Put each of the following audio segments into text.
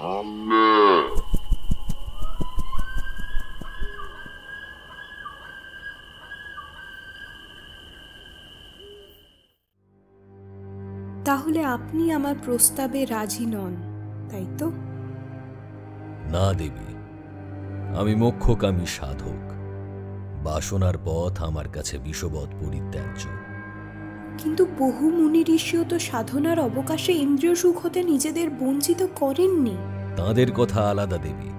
তাহলে আপনি আমার প্রস্তাবে রাজি নন, তাই তো? না দেবী, আমি মোক্ষকামী সাধক। বাসনার পথ আমার কাছে বিষবৎ পরিত্যাজ্য। কিন্তু বহু মুনি ঋষিও তো সাধনার অবকাশে ইন্দ্রিয় সুখ হতে নিজেদের বঞ্চিত করেননি। তাঁদের কথা আলাদা দেবী,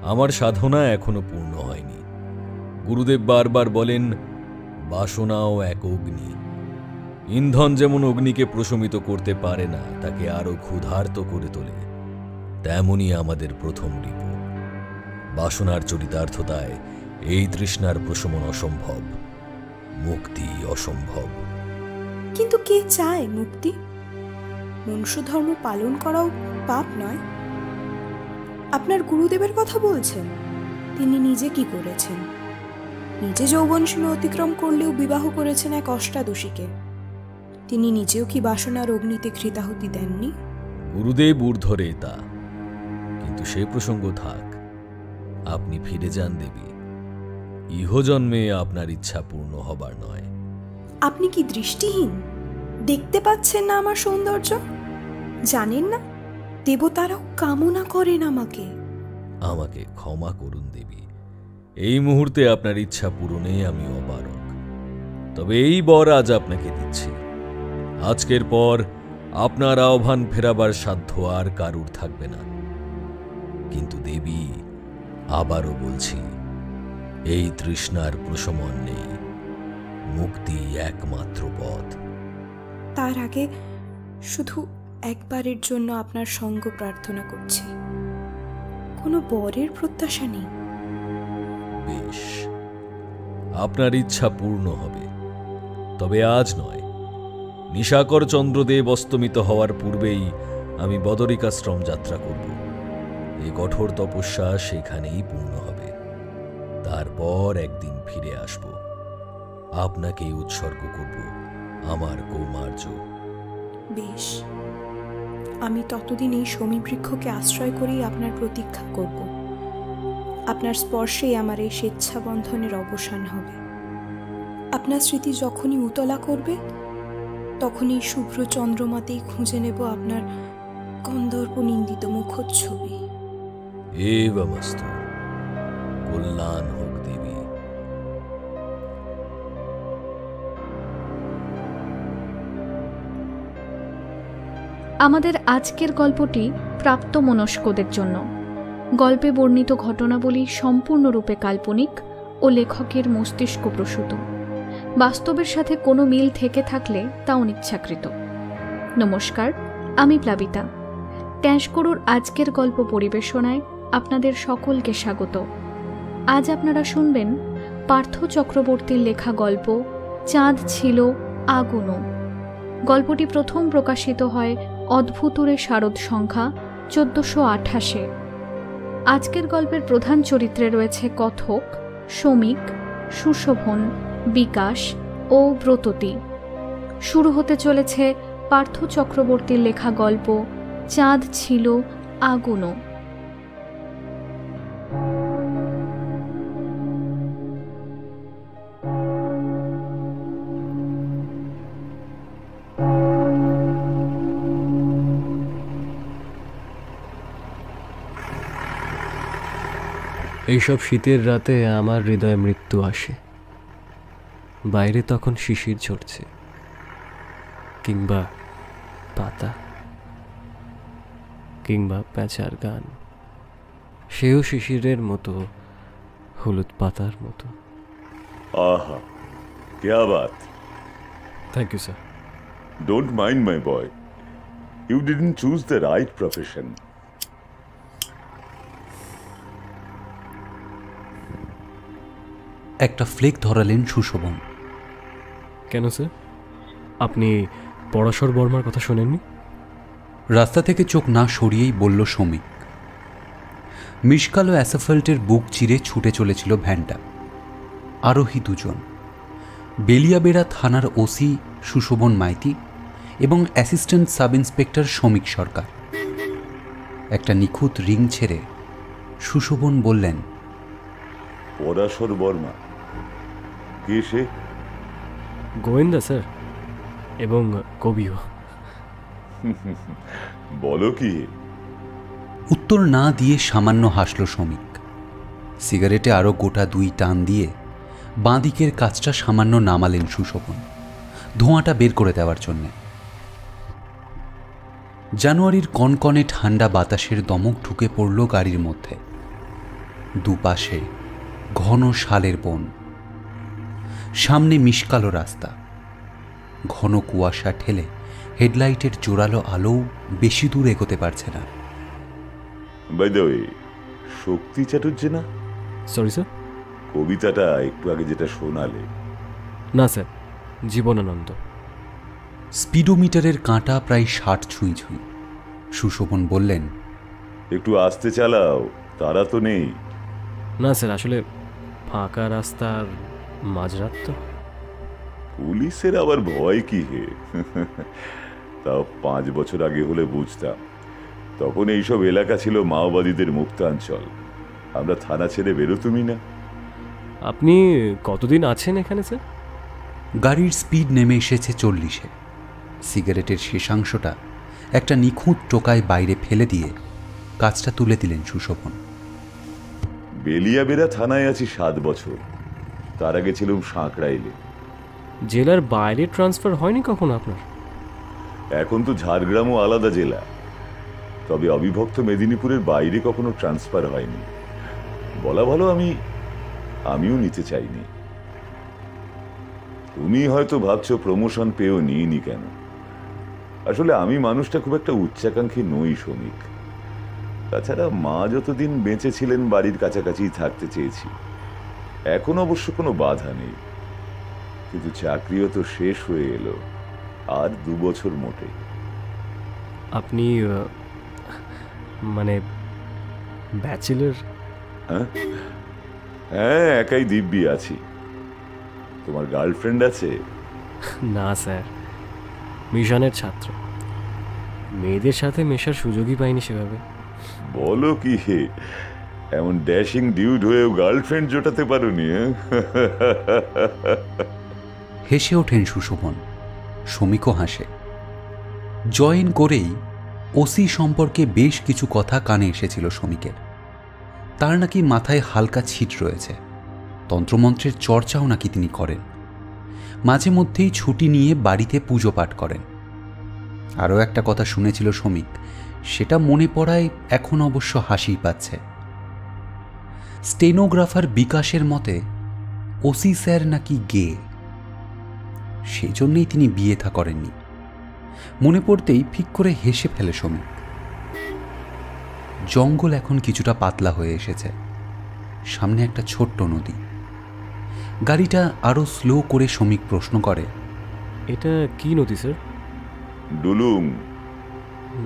আমার সাধনা এখনো পূর্ণ হয়নি। গুরুদেব বারবার বলেন, বাসনাও এক অগ্নি। ইন্ধন যেমন অগ্নিকে প্রশমিত করতে পারে না, তাকে আরো ক্ষুধার্ত করে তোলে, তেমনি আমাদের প্রথম রিপু। বাসনার চরিতার্থতায় এই তৃষ্ণার প্রশমন অসম্ভব, মুক্তি অসম্ভব। কিন্তু কে চায় মুক্তি? মনুষ্য ধর্ম পালন করাও পাপ নয়? আপনার গুরুদেবের কথা বলছেন? তিনি নিজে কি করেছেন? নিজে যৌবন সীমা অতিক্রম করলেও বিবাহ করেছেন এক অষ্টাদশীকে। তিনি নিজেও কি বাসনার অগ্নিতে ঘৃতাহুতি দেননি? গুরুদেব ঊর্ধ্বরে তা, কিন্তু সে প্রসঙ্গ থাক। আপনি ফিরে যান দেবী, ইহজন্মে আপনার ইচ্ছা পূর্ণ হবার নয়। আপনি কি দৃষ্টিহীন? দেখতে পাচ্ছেন না আমার সৌন্দর্য? জানেন না দেবতারাও কামনা করেন আমাকে? আমাকে ক্ষমা করুন দেবী, এই মুহূর্তে আপনার ইচ্ছা পূরণে আমি অপারগ। তবে এই বর আজ আপনাকে দিচ্ছি। আজকের পর আপনার আহ্বান ফেরাবার সাধ্য আর কারুর থাকবে না। কিন্তু দেবী, আবারও বলছি, এই তৃষ্ণার প্রশমন নেই, মুক্তি একমাত্র পথ। তার আগে শুধু একবারের জন্য আপনার সঙ্গ প্রার্থনা করছি। কোনো বরের প্রত্যাশা নেই। বেশ, আপনার ইচ্ছা পূর্ণ হবে, তবে আজ নয়। নিশাকর চন্দ্রদেব অস্তমিত হওয়ার পূর্বেই আমি বদরিকাশ্রম যাত্রা করব। এই কঠোর তপস্যা সেখানেই পূর্ণ হবে। তারপর একদিন ফিরে আসব, আপনাকেই উৎসর্গ করব আমার কৌমার্য। বেশ, আমি ততদিন এই শমীবৃক্ষকে আশ্রয় করেই আপনার প্রতীক্ষা করব। আপনার স্পর্শেই আমার এই স্বেচ্ছাবন্ধনের অবসান হবে। আপনার স্মৃতি যখনই উতলা করবে, তখনই শুভ্র চন্দ্রমাতেই খুঁজে নেব আপনার গন্ধর্ব নিন্দিত মুখচ্ছবি। এবমস্তু, কল্যাণ হোক দেবী। আমাদের আজকের গল্পটি প্রাপ্তমনস্কদের জন্য। গল্পে বর্ণিত ঘটনাবলী সম্পূর্ণরূপে কাল্পনিক ও লেখকের মস্তিষ্ক প্রসূত। বাস্তবের সাথে কোনো মিল থেকে থাকলে তা অনিচ্ছাকৃত। নমস্কার, আমি প্লাবিতা। ট্যাঁশকরুর আজকের গল্প পরিবেশনায় আপনাদের সকলকে স্বাগত। আজ আপনারা শুনবেন পার্থ চক্রবর্তীর লেখা গল্প চাঁদ ছিল আগুনও। গল্পটি প্রথম প্রকাশিত হয় অদ্ভুতরে শারদ সংখ্যা 1428-এ। আজকের গল্পের প্রধান চরিত্রে রয়েছে কথক, শমিক, সুশোভন, বিকাশ ও ব্রততী। শুরু হতে চলেছে পার্থ চক্রবর্তীর লেখা গল্প চাঁদ ছিল আগুনও। এইসব শীতের রাতে আমার হৃদয়ে মৃত্যু আসে। বাইরে তখন শিশির ঝরছে, কিংবা পাতা, কিংবা প্যাঁচার গান। সেও শিশিরের মতো, হলুদ পাতার মতো। আহা, क्या बात। Thank you sir. Don't mind my boy. You didn't choose the right profession. একটা ফ্লেক ধরালেন সুশোভন। কেন স্যার, আপনি পরাশর বর্মার কথা শোনেননি? রাস্তা থেকে চোখ না সরিয়েই বলল সমীক। মিশকালো অ্যাসফল্টের বুক চিরে ছুটে চলেছিল ভ্যানটা। আরোহী দুজন, বেলিয়াবেড়া থানার ওসি সুশোভন মাইতি এবং অ্যাসিস্ট্যান্ট সাব ইন্সপেক্টর সমীক সরকার। একটা নিখুঁত রিং ছেড়ে সুশোভন বললেন, পরাশর বর্মা কে সে? গোয়েন্দা স্যার, এবং কবিও। বলো কি? উত্তর না দিয়ে সামান্য হাসল শ্রমিক। সিগারেটে আরও গোটা 2 টান দিয়ে বাঁদিকের কাজটা সামান্য নামালেন সুশোভন, ধোঁয়াটা বের করে দেওয়ার জন্যে। জানুয়ারির কনকনে ঠান্ডা বাতাসের দমক ঢুকে পড়ল গাড়ির মধ্যে। দুপাশে ঘন শালের বন, সামনে মিশকালো রাস্তা। ঘন কুয়াশা ঠেলে হেডলাইটের জোরালো আলো বেশি দূর এগোতে পারছে না। বাই দ্য ওয়ে, শক্তি চ্যাটার্জি না? Sorry sir. কবিতাটা একটু আগে যেটা শোনালে। না স্যার, জীবনানন্দ। স্পিডোমিটারের কাঁটা প্রায় 60 ছুঁই ছুঁই। সুশোভন বললেন, একটু আস্তে চালাও, তারা তো নেই। না স্যার, আসলে ফাঁকা রাস্তার মাঝরাত তো। পুলিশের আবার ভয় কি হে? তাও 5 বছর আগে হলে বুঝতাম। তখন এইসব এলাকা ছিল মাওবাদীদের মুক্তাঞ্চল। আমরা থানা ছেড়ে বেরোতুমই না। আপনি কতদিন আছেন এখানে স্যার? গাড়ির স্পিড নেমে এসেছে 40-এ। সিগারেটের শেষাংশটা একটা নিখুঁত টোকায় বাইরে ফেলে দিয়ে কাজটা তুলে দিলেন সুশোভন। বেলিয়াবেড়া থানায় আছি 7 বছর। তার আগে ছিলাম সাঁকড়াইলে। জেলার বাইরে ট্রান্সফার হয়নি কখনো আপনার? এখন তো ঝাড়গ্রামও আলাদা জেলা, তবে অবিভক্ত মেদিনীপুরের বাইরে কখনো ট্রান্সফার হয়নি। বলা ভালো, আমিও নিতে চাইনি। তুমি হয়তো ভাবছো প্রমোশন পেয়েও নিইনি কেন। আসলে আমি মানুষটা খুব একটা উচ্চাকাঙ্ক্ষী নই শ্রমিক। তাছাড়া মা যতদিন বেঁচে ছিলেন বাড়ির কাছাকাছি থাকতে চেয়েছি। এখন অবশ্য কোনো বাধা নেই, কিন্তু চাকরিও তো শেষ হয়ে এলো, আর 2 বছর মোটে। আপনি মানে ব্যাচেলর? হ্যাঁ, একাই দিব্যি আছি। তোমার গার্লফ্রেন্ড আছে? না স্যার, মিশনের ছাত্র। মেয়েদের সাথে মেশার সুযোগই পাইনি সেভাবে। বলো কি হে, এমন ড্যাশিং ডিউড হয়েও গার্লফ্রেন্ড জোটাতে পারোনি? হেসে ওঠেন সুশোভন। শ্রমিকও হাসে। জয়েন করেই ওসি সম্পর্কে বেশ কিছু কথা কানে এসেছিল শ্রমিকের। তার নাকি মাথায় হালকা ছিট রয়েছে, তন্ত্রমন্ত্রের চর্চাও নাকি তিনি করেন। মাঝে মধ্যেই ছুটি নিয়ে বাড়িতে পুজো পাঠ করেন। আরও একটা কথা শুনেছিল শ্রমিক, সেটা মনে পড়ায় এখন অবশ্য হাসি পাচ্ছে। স্টেনোগ্রাফার বিকাশের মতে ওসি স্যার নাকি গে, সেই জন্যই তিনি বিয়ে থা করেননি। মনে পড়তেই ফিক করে হেসে ফেলে শ্রমিক। জঙ্গল এখন কিছুটা পাতলা হয়ে এসেছে। সামনে একটা ছোট্ট নদী। গাড়িটা আরো স্লো করে শ্রমিক প্রশ্ন করে, এটা কি নদী স্যার? ডুলুং।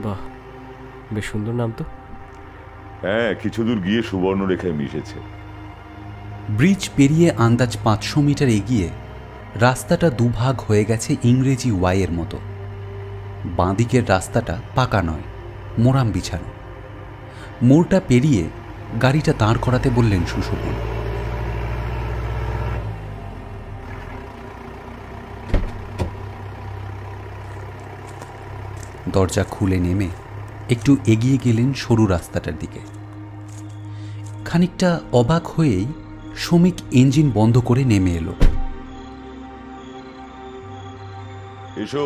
বাহ, বেশ সুন্দর নাম তো। হ্যাঁ, কিছু দূর গিয়ে সুবর্ণরেখায় মিশেছে। ব্রিজ পেরিয়ে আন্দাজ 500 মিটার এগিয়ে রাস্তাটা দুভাগ হয়ে গেছে ইংরেজি ওয়াইয়ের মতো। বাঁদিকের রাস্তাটা পাকা নয়, মোরাম বিছানো। মোড়টা পেরিয়ে গাড়িটা দাঁড় করাতে বললেন সুশোভন। দরজা খুলে নেমে একটু এগিয়ে গেলেন সরু রাস্তাটার দিকে। খানিকটা অবাক হয়েই শ্রমিক ইঞ্জিন বন্ধ করে নেমে এলো। এসো,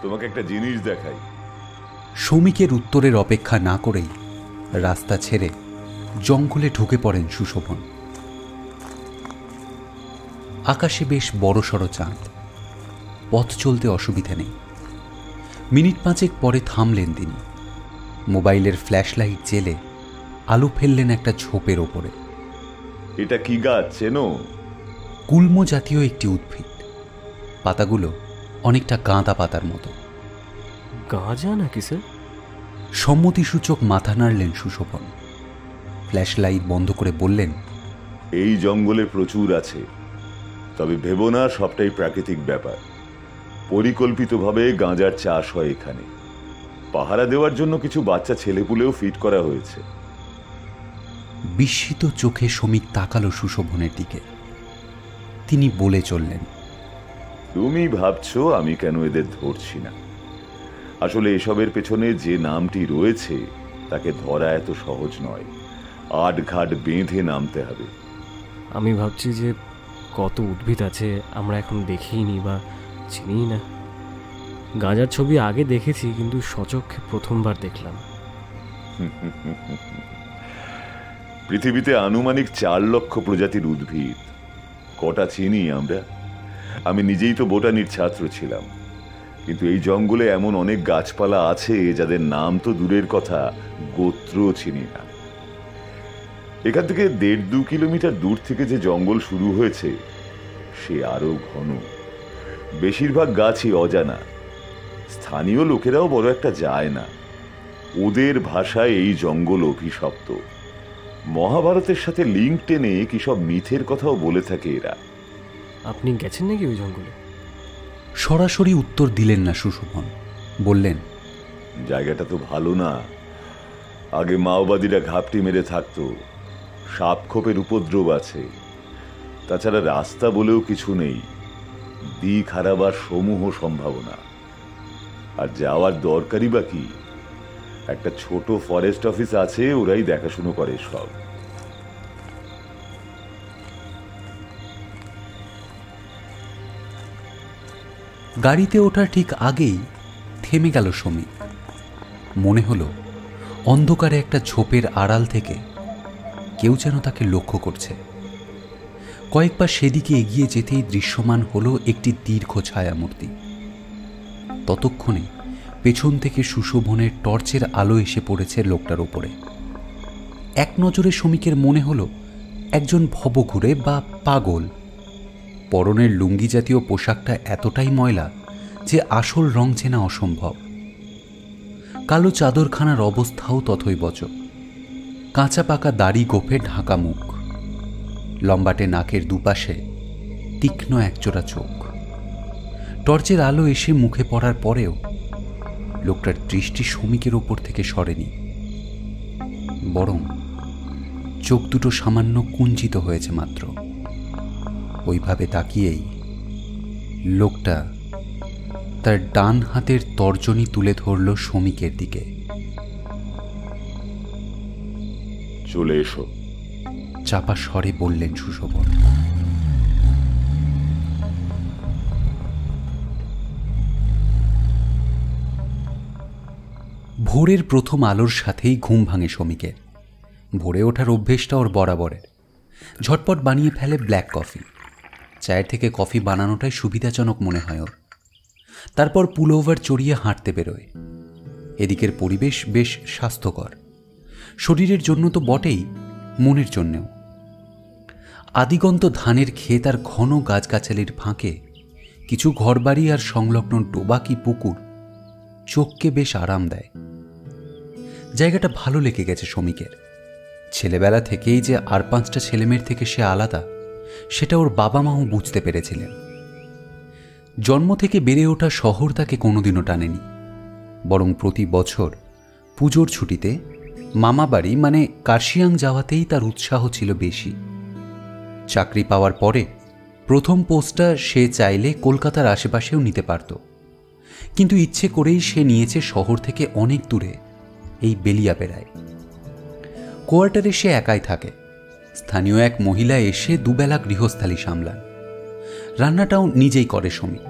তোমাকে একটা জিনিস দেখাই। শ্রমিকের উত্তরের অপেক্ষা না করেই রাস্তা ছেড়ে জঙ্গলে ঢুকে পড়েন সুশোভন। আকাশে বেশ বড়সড় চাঁদ। পথ চলতে অসুবিধা নেই। মিনিট 5 পরে থামলেন তিনি। মোবাইলের ফ্ল্যাশ লাইট জেলে আলো ফেললেন একটা ঝোপের ওপরে। এটা কি গাছ চেনো? গুল্ম জাতীয় একটি উদ্ভিদ। পাতাগুলো অনেকটা গাঁদা পাতার মতো। গাঁজা নাকি স্যার? সম্মতিসূচক মাথা নাড়লেন সুশোভন। ফ্ল্যাশ লাইট বন্ধ করে বললেন, এই জঙ্গলে প্রচুর আছে, তবে ভেবো না সবটাই প্রাকৃতিক ব্যাপার। পরিকল্পিতভাবে গাঁজার চাষ হয় এখানে। পাহারা দেওয়ার জন্য কিছু বাচ্চা ছেলেপুলেও ফিট করা হয়েছে। বিস্মিত চোখে সমীক তাকালো সুশোভনের দিকে। তিনি বলে চললেন, তুমি ভাবছো আমি কেন এদের ধরছি না। আসলে এসবের পেছনে যে নামটি রয়েছে তাকে ধরা এত সহজ নয়, আটঘাট বেঁধে নামতে হবে। আমি ভাবছি যে কত উদ্ভিদ আছে আমরা এখন দেখিনি বা চিনি না। গাঁজার ছবি আগে দেখেছি, কিন্তু সচক্ষে প্রথমবার দেখলাম। পৃথিবীতে আনুমানিক 4 লক্ষ প্রজাতির উদ্ভিদ। কটা চিনি আমরা? আমি নিজেই তো বোটানির ছাত্র ছিলাম, কিন্তু এই জঙ্গলে এমন অনেক গাছপালা আছে যাদের নাম তো দূরের কথা, গোত্রও চিনি না। এখান থেকে 1.5-2 কিলোমিটার দূর থেকে যে জঙ্গল শুরু হয়েছে সে আরো ঘন। বেশিরভাগ গাছই অজানা, স্থানীয় লোকেরাও বড় একটা যায় না। ওদের ভাষায় এই জঙ্গল অভিশপ্ত। মহাভারতের সাথে লিঙ্ক টেনে কি সব মিথের কথাও বলে থাকে এরা। আপনি গেছেন নাকি ওই জঙ্গলে? সরাসরি উত্তর দিলেন না সুশোভন। বললেন, জায়গাটা তো ভালো না। আগে মাওবাদীরা ঘাপটি মেরে থাকতো, সাপ খোপের উপদ্রব আছে। তাছাড়া রাস্তা বলেও কিছু নেই, দিক হারাবার সমূহ সম্ভাবনা। আর যাওয়ার দরকারই বা কি? একটা ছোট ফরেস্ট অফিস আছে, ওরাই দেখাশুনো করে সব। গাড়িতে ওঠার ঠিক আগেই থেমে গেল সমীক। মনে হলো অন্ধকারে একটা ঝোপের আড়াল থেকে কেউ যেন তাকে লক্ষ্য করছে। কয়েকবার সেদিকে এগিয়ে যেতেই দৃশ্যমান হলো একটি দীর্ঘ ছায়ামূর্তি। ততক্ষণে পেছন থেকে সুশোভনের টর্চের আলো এসে পড়েছে লোকটার ওপরে। এক নজরে সমীকের মনে হলো একজন ভবঘুরে বা পাগল। পরনের লুঙ্গি জাতীয় পোশাকটা এতটাই ময়লা যে আসল রং চেনা অসম্ভব। কালো চাদরখানার অবস্থাও তথৈবচ। কাঁচা পাকা দাড়ি গোফে ঢাকা মুখ, লম্বাটে নাকের দুপাশে তীক্ষ্ণ একজোড়া চোখ। টর্চের আলো এসে মুখে পড়ার পরেও লোকটার দৃষ্টি সমীকের ওপর থেকে সরেনি, বরং চোখ দুটো সামান্য কুঞ্চিত হয়েছে মাত্র। ওইভাবে তাকিয়েই লোকটা তার ডান হাতের তর্জনী তুলে ধরল সমীকের দিকে। চলে এসো, চাপা স্বরে বললেন সুশোভন। ভোরের প্রথম আলোর সাথেই ঘুম ভাঙে সমীকের। ভোরে ওঠার অভ্যেসটা ওর বরাবরের। ঝটপট বানিয়ে ফেলে ব্ল্যাক কফি। চায়ের থেকে কফি বানানোটাই সুবিধাজনক মনে হয় ওর। তারপর পুল ওভার চড়িয়ে হাঁটতে বেরোয়। এদিকের পরিবেশ বেশ স্বাস্থ্যকর, শরীরের জন্য তো বটেই, মনের জন্যেও। আদিগন্ত ধানের ক্ষেত আর ঘন গাছগাছালির ফাঁকে কিছু ঘরবাড়ি আর সংলগ্ন ডোবা কি পুকুর চোখকে বেশ আরাম দেয়। জায়গাটা ভালো লেগে গেছে সমীকের। ছেলেবেলা থেকেই যে আর 5টা ছেলেমেয়ের থেকে সে আলাদা, সেটা ওর বাবা মাও বুঝতে পেরেছিলেন। জন্ম থেকে বেড়ে ওঠা শহর তাকে কোনোদিনও টানেনি, বরং প্রতি বছর পুজোর ছুটিতে মামা বাড়ি মানে কার্শিয়াং যাওয়াতেই তার উৎসাহ ছিল বেশি। চাকরি পাওয়ার পরে প্রথম পোস্টটা সে চাইলে কলকাতার আশেপাশেও নিতে পারত, কিন্তু ইচ্ছে করেই সে নিয়েছে শহর থেকে অনেক দূরে, এই বেলিয়াবেড়ায়। কোয়ার্টারে সে একাই থাকে। স্থানীয় এক মহিলা এসে দুবেলা গৃহস্থালী সামলান। রান্নাটাও নিজেই করে সমীক।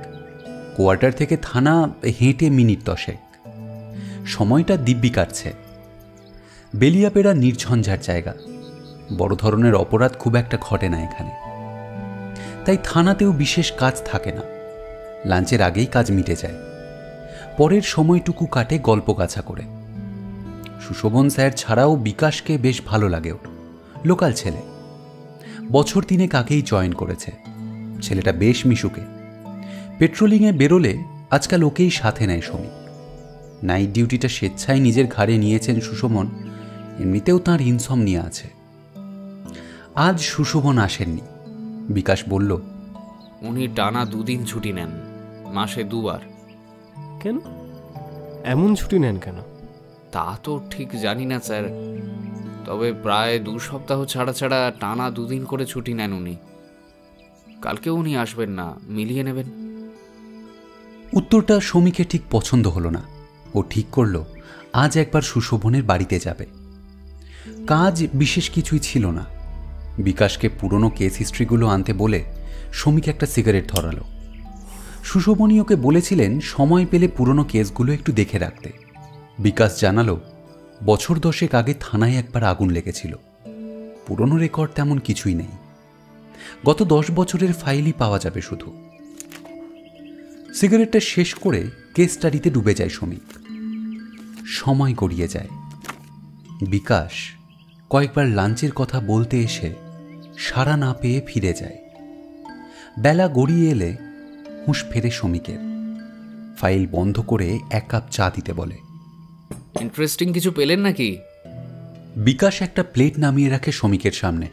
কোয়ার্টার থেকে থানা হেঁটে মিনিট 10। সময়টা দিব্যি কাটছে। বেলিয়াবেড়া নির্ঝঞ্ঝাট জায়গা, বড় ধরনের অপরাধ খুব একটা ঘটে না এখানে, তাই থানাতেও বিশেষ কাজ থাকে না। লাঞ্চের আগেই কাজ মিটে যায়। পরের সময়টুকু কাটে গল্প গাছা করে। সুশোভন স্যার ছাড়াও বিকাশকে বেশ ভালো লাগে ওর। লোকাল ছেলে, বছর 3 আগেই জয়েন করেছে। ছেলেটা বেশ মিশুকে। পেট্রোলিংয়ে বেরোলে আজকাল ওকেই সাথে নেয় সমীক। নাইট ডিউটিটা স্বেচ্ছায় নিজের ঘাড়ে নিয়েছেন সুশোভন। এমনিতেও তাঁর ইনসমনিয়া আছে। আজ সুশোভন আসেননি। বিকাশ বলল, উনি টানা 2 দিন ছুটি নেন, মাসে 2 বার। কেন? এমন ছুটি নেন কেন? তা তো ঠিক জানি না স্যার, তবে প্রায় 2 সপ্তাহ ছাড়া ছাড়া টানা 2 দিন করে ছুটি নেন উনি। কালকে উনি আসবেন না, মিলিয়ে নেবেন। উত্তরটা শমীকের ঠিক পছন্দ হলো না। ও ঠিক করল আজ একবার সুশোভনের বাড়িতে যাবে। কাজ বিশেষ কিছুই ছিল না। বিকাশকে পুরনো কেস হিস্ট্রিগুলো আনতে বলে শমীক একটা সিগারেট ধরালো। সুশোভনী ওকে বলেছিলেন সময় পেলে পুরনো কেসগুলো একটু দেখে রাখতে। বিকাশ জানালো বছর 10 আগে থানায় একবার আগুন লেগেছিল। পুরনো রেকর্ড তেমন কিছুই নেই, গত 10 বছরের ফাইলই পাওয়া যাবে শুধু। সিগারেটটা শেষ করে কেস স্টাডিতে ডুবে যায় শমীক। সময় গড়িয়ে যায়। বিকাশ কয়েকবার লাঞ্চের কথা বলতে এসে সাড়া না পেয়ে ফিরে যায়। বেলা গড়িয়ে এলে হুঁশ ফেরে শমীকের। ফাইল বন্ধ করে 1 কাপ চা দিতে বলে। ইন্টারেস্টিং কিছু পেলেন নাকি? বিকাশ একটা প্লেট নামিয়ে রাখে শমীকের সামনে।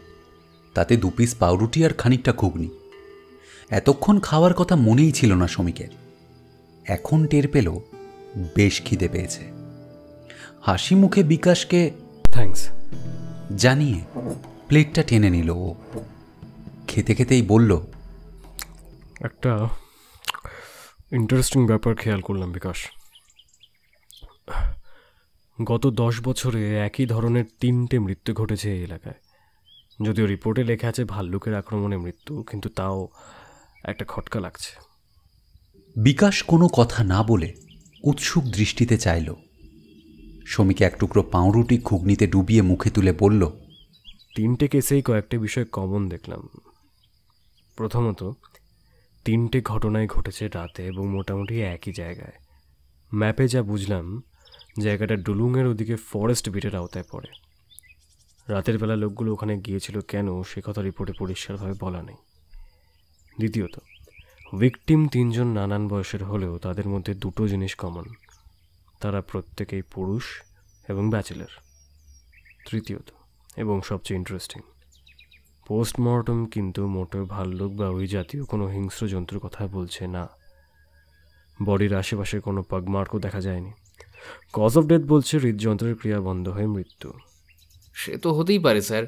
তাতে 2 পিস পাউরুটি আর খানিকটা ঘুগনি। এতক্ষণ খাওয়ার কথা মনেই ছিল না শমীকের। এখন টের পেল বেশ খিদে পেয়েছে। হাসি মুখে বিকাশকে থ্যাঙ্কস জানিয়ে প্লেটটা টেনে নিল ও। খেতে খেতেই বলল, একটা ইন্টারেস্টিং ব্যাপার খেয়াল করলাম বিকাশ। গত 10 বছরে একই ধরনের 3টে মৃত্যু ঘটেছে এই এলাকায়। যদিও রিপোর্টে লেখা আছে ভাল্লুকের আক্রমণে মৃত্যু, কিন্তু তাও একটা খটকা লাগছে। বিকাশ কোনো কথা না বলে উৎসুক দৃষ্টিতে চাইল। শমীক 1 টুকরো পাউরুটি ঘুগনিতে ডুবিয়ে মুখে তুলে বলল, 3টে কেসেই কয়েকটা বিষয় কমন দেখলাম। প্রথমত, 3টে ঘটনাই ঘটেছে রাতে এবং মোটামুটি একই জায়গায়। ম্যাপে যা বুঝলাম, জায়গাটা ডুলুংয়ের ওদিকে ফরেস্ট বিটের আওতায় পড়ে। রাতের বেলা লোকগুলো ওখানে গিয়েছিল কেন সে কথা রিপোর্টে পরিষ্কারভাবে বলা নেই। দ্বিতীয়ত, ভিকটিম 3 জন নানান বয়সের হলেও তাদের মধ্যে 2টো জিনিস কমন, তারা প্রত্যেকেই পুরুষ এবং ব্যাচেলর। তৃতীয়ত এবং সবচেয়ে ইন্টারেস্টিং, পোস্টমর্টম কিন্তু মোটেও ভাল্লুক বা ওই জাতীয় কোনো হিংস্র জন্তুর কথা বলছে না। বডির আশেপাশে কোনো পাগমার্কও দেখা যায়নি। কজ অফ ডেথ বলছে হৃদযন্ত্রের ক্রিয়া বন্ধ হয়ে মৃত্যু। সে তো হতেই পারে স্যার,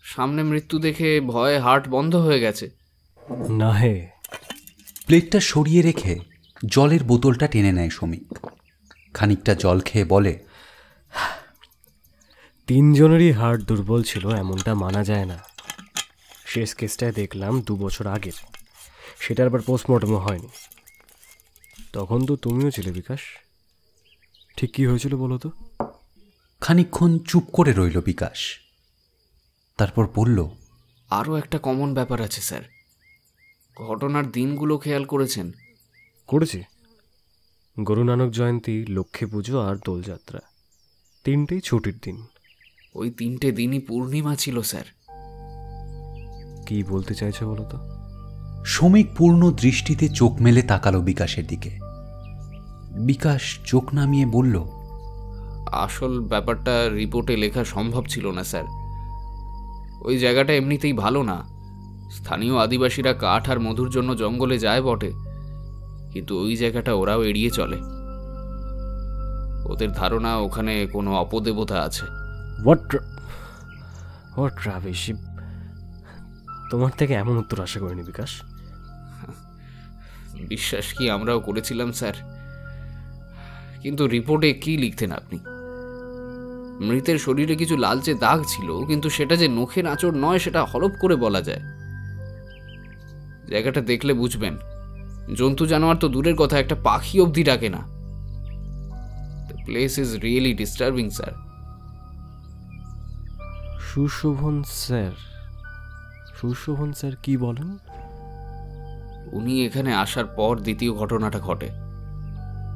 সামনে মৃত্যু দেখে ভয়ে হার্ট বন্ধ হয়ে গেছে। না হে। প্লেটটা সরিয়ে রেখে জলের বোতলটা টেনে নেয় শমীক। খানিকটা জল খেয়ে বলে, 3 জনেরই হার্ট দুর্বল ছিল এমনটা মানা যায় না। শেষ কেসটায় দেখলাম 2 বছর আগের, সেটার আবার পোস্টমর্টমও হয়নি। তখন তো তুমিও ছিলে বিকাশ, ঠিক কি হয়েছিল বলো তো? খানিকক্ষণ চুপ করে রইল বিকাশ। তারপর বলল, আরও একটা কমন ব্যাপার আছে স্যার। ঘটনার দিনগুলো খেয়াল করেছেন? করেছি। গুরু নানক জয়ন্তী, লক্ষ্মী পুজো আর দোলযাত্রা, 3টেই ছুটির দিন। ওই 3টে দিনই পূর্ণিমা ছিল স্যার। কি বলতে চাইছো বলো তো? শমীক পূর্ণ দৃষ্টিতে চোখ মেলে তাকালো বিকাশের দিকে। বিকাশ চোখ নামিয়ে বলল, আসল ব্যাপারটা রিপোর্টে লেখা সম্ভব ছিল না স্যার। ওই জায়গাটা এমনিতেই ভালো না। স্থানীয় আদিবাসীরা কাঠ আর মধুর জন্য জঙ্গলে যায় বটে, কিন্তু ওই জায়গাটা ওরাও এড়িয়ে চলে। ওদের ধারণা ওখানে কোনো অপদেবতা আছে। What rubbish! তোমার থেকে এমন উত্তর আশা করিনি বিকাশ। বিশ্বাস কি আমরাও করেছিলাম স্যার, কিন্তু রিপোর্টে কি লিখতেন আপনি? মৃতের শরীরে কিছু লালচে দাগ ছিল, কিন্তু সেটা যে নখের আঁচড় নয় সেটা হলপ করে বলা যায়। জায়গাটা দেখলে বুঝবেন, জন্তু জানোয়ার তো দূরের কথা, একটা পাখি অবধি ডাকে না। The place is really disturbing sir. Sushovan sir কি বলেন? উনি এখানে আসার পর দ্বিতীয় ঘটনাটা ঘটে।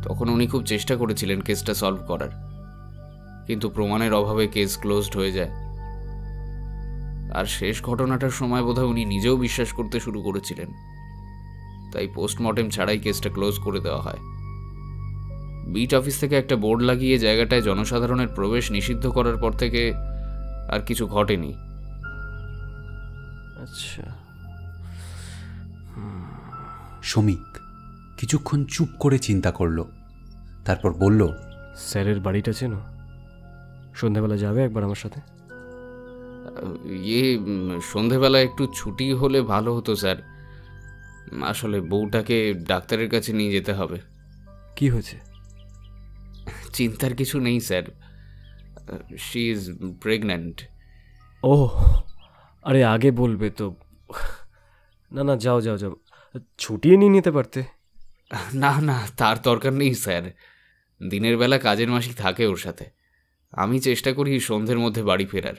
তখন উনি খুব চেষ্টা করেছিলেন কেসটা সলভ করার, কিন্তু প্রমাণের অভাবে কেস ক্লোজড হয়ে যায়। আর শেষ ঘটনাটার সময় বোধহয় উনি নিজেও বিশ্বাস করতে শুরু করেছিলেন, তাই পোস্টমর্টেম ছাড়াই কেসটা ক্লোজ করে দেওয়া হয়। বিট অফিস থেকে একটা বোর্ড লাগিয়ে জায়গাটায় জনসাধারণের প্রবেশ নিষিদ্ধ করার পর থেকে আর কিছু ঘটেনি। আচ্ছা। শমীক কিছুক্ষণ চুপ করে চিন্তা করল। তারপর বলল, স্যারের বাড়িটা চেনো? সন্ধ্যাবেলা যাবে একবার আমার সাথে? সন্ধেবেলা একটু ছুটি হলে ভালো হতো স্যার। আসলে বউটাকে ডাক্তারের কাছে নিয়ে যেতে হবে। কি হয়েছে? চিন্তার কিছু নেই স্যার, শি ইজ প্রেগন্যান্ট। ও, আরে আগে বলবে তো। না না, যাও যাও যাও, ছুটিয়ে নিয়ে নিতে পারতে। না না, তার দরকার নেই স্যার। দিনের বেলা কাজের মাসি থাকে ওর সাথে। আমি চেষ্টা করি সন্ধ্যের মধ্যে বাড়ি ফেরার।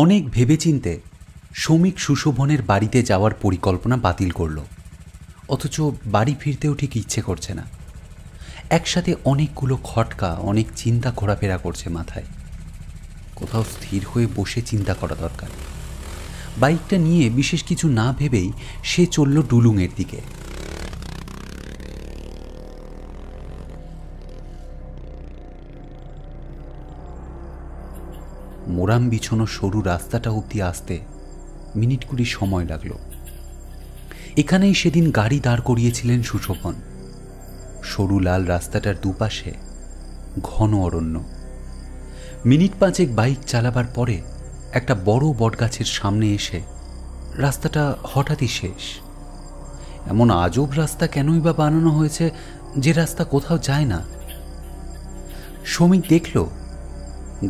অনেক ভেবেচিন্তে শ্রমিক সুশোভনের বাড়িতে যাওয়ার পরিকল্পনা বাতিল করল। অথচ বাড়ি ফিরতেও ঠিক ইচ্ছে করছে না। একসাথে অনেকগুলো খটকা, অনেক চিন্তা ঘোরাফেরা করছে মাথায়। কোথাও স্থির হয়ে বসে চিন্তা করা দরকার। বাইকটা নিয়ে বিশেষ কিছু না ভেবেই সে চলল ডুলুংয়ের দিকে। মোরাম বিছানো সরু রাস্তাটা অবধি আসতে মিনিট 20 সময় লাগলো। এখানেই সেদিন গাড়ি দাঁড় করিয়েছিলেন সুশোভন। সরু লাল রাস্তাটার দুপাশে ঘন অরণ্য। মিনিট 5 বাইক চালাবার পরে একটা বড় বটগাছের সামনে এসে রাস্তাটা হঠাৎই শেষ। এমন আজব রাস্তা কেনই বা বানানো হয়েছে যে রাস্তা কোথাও যায় না। শ্রমিক দেখল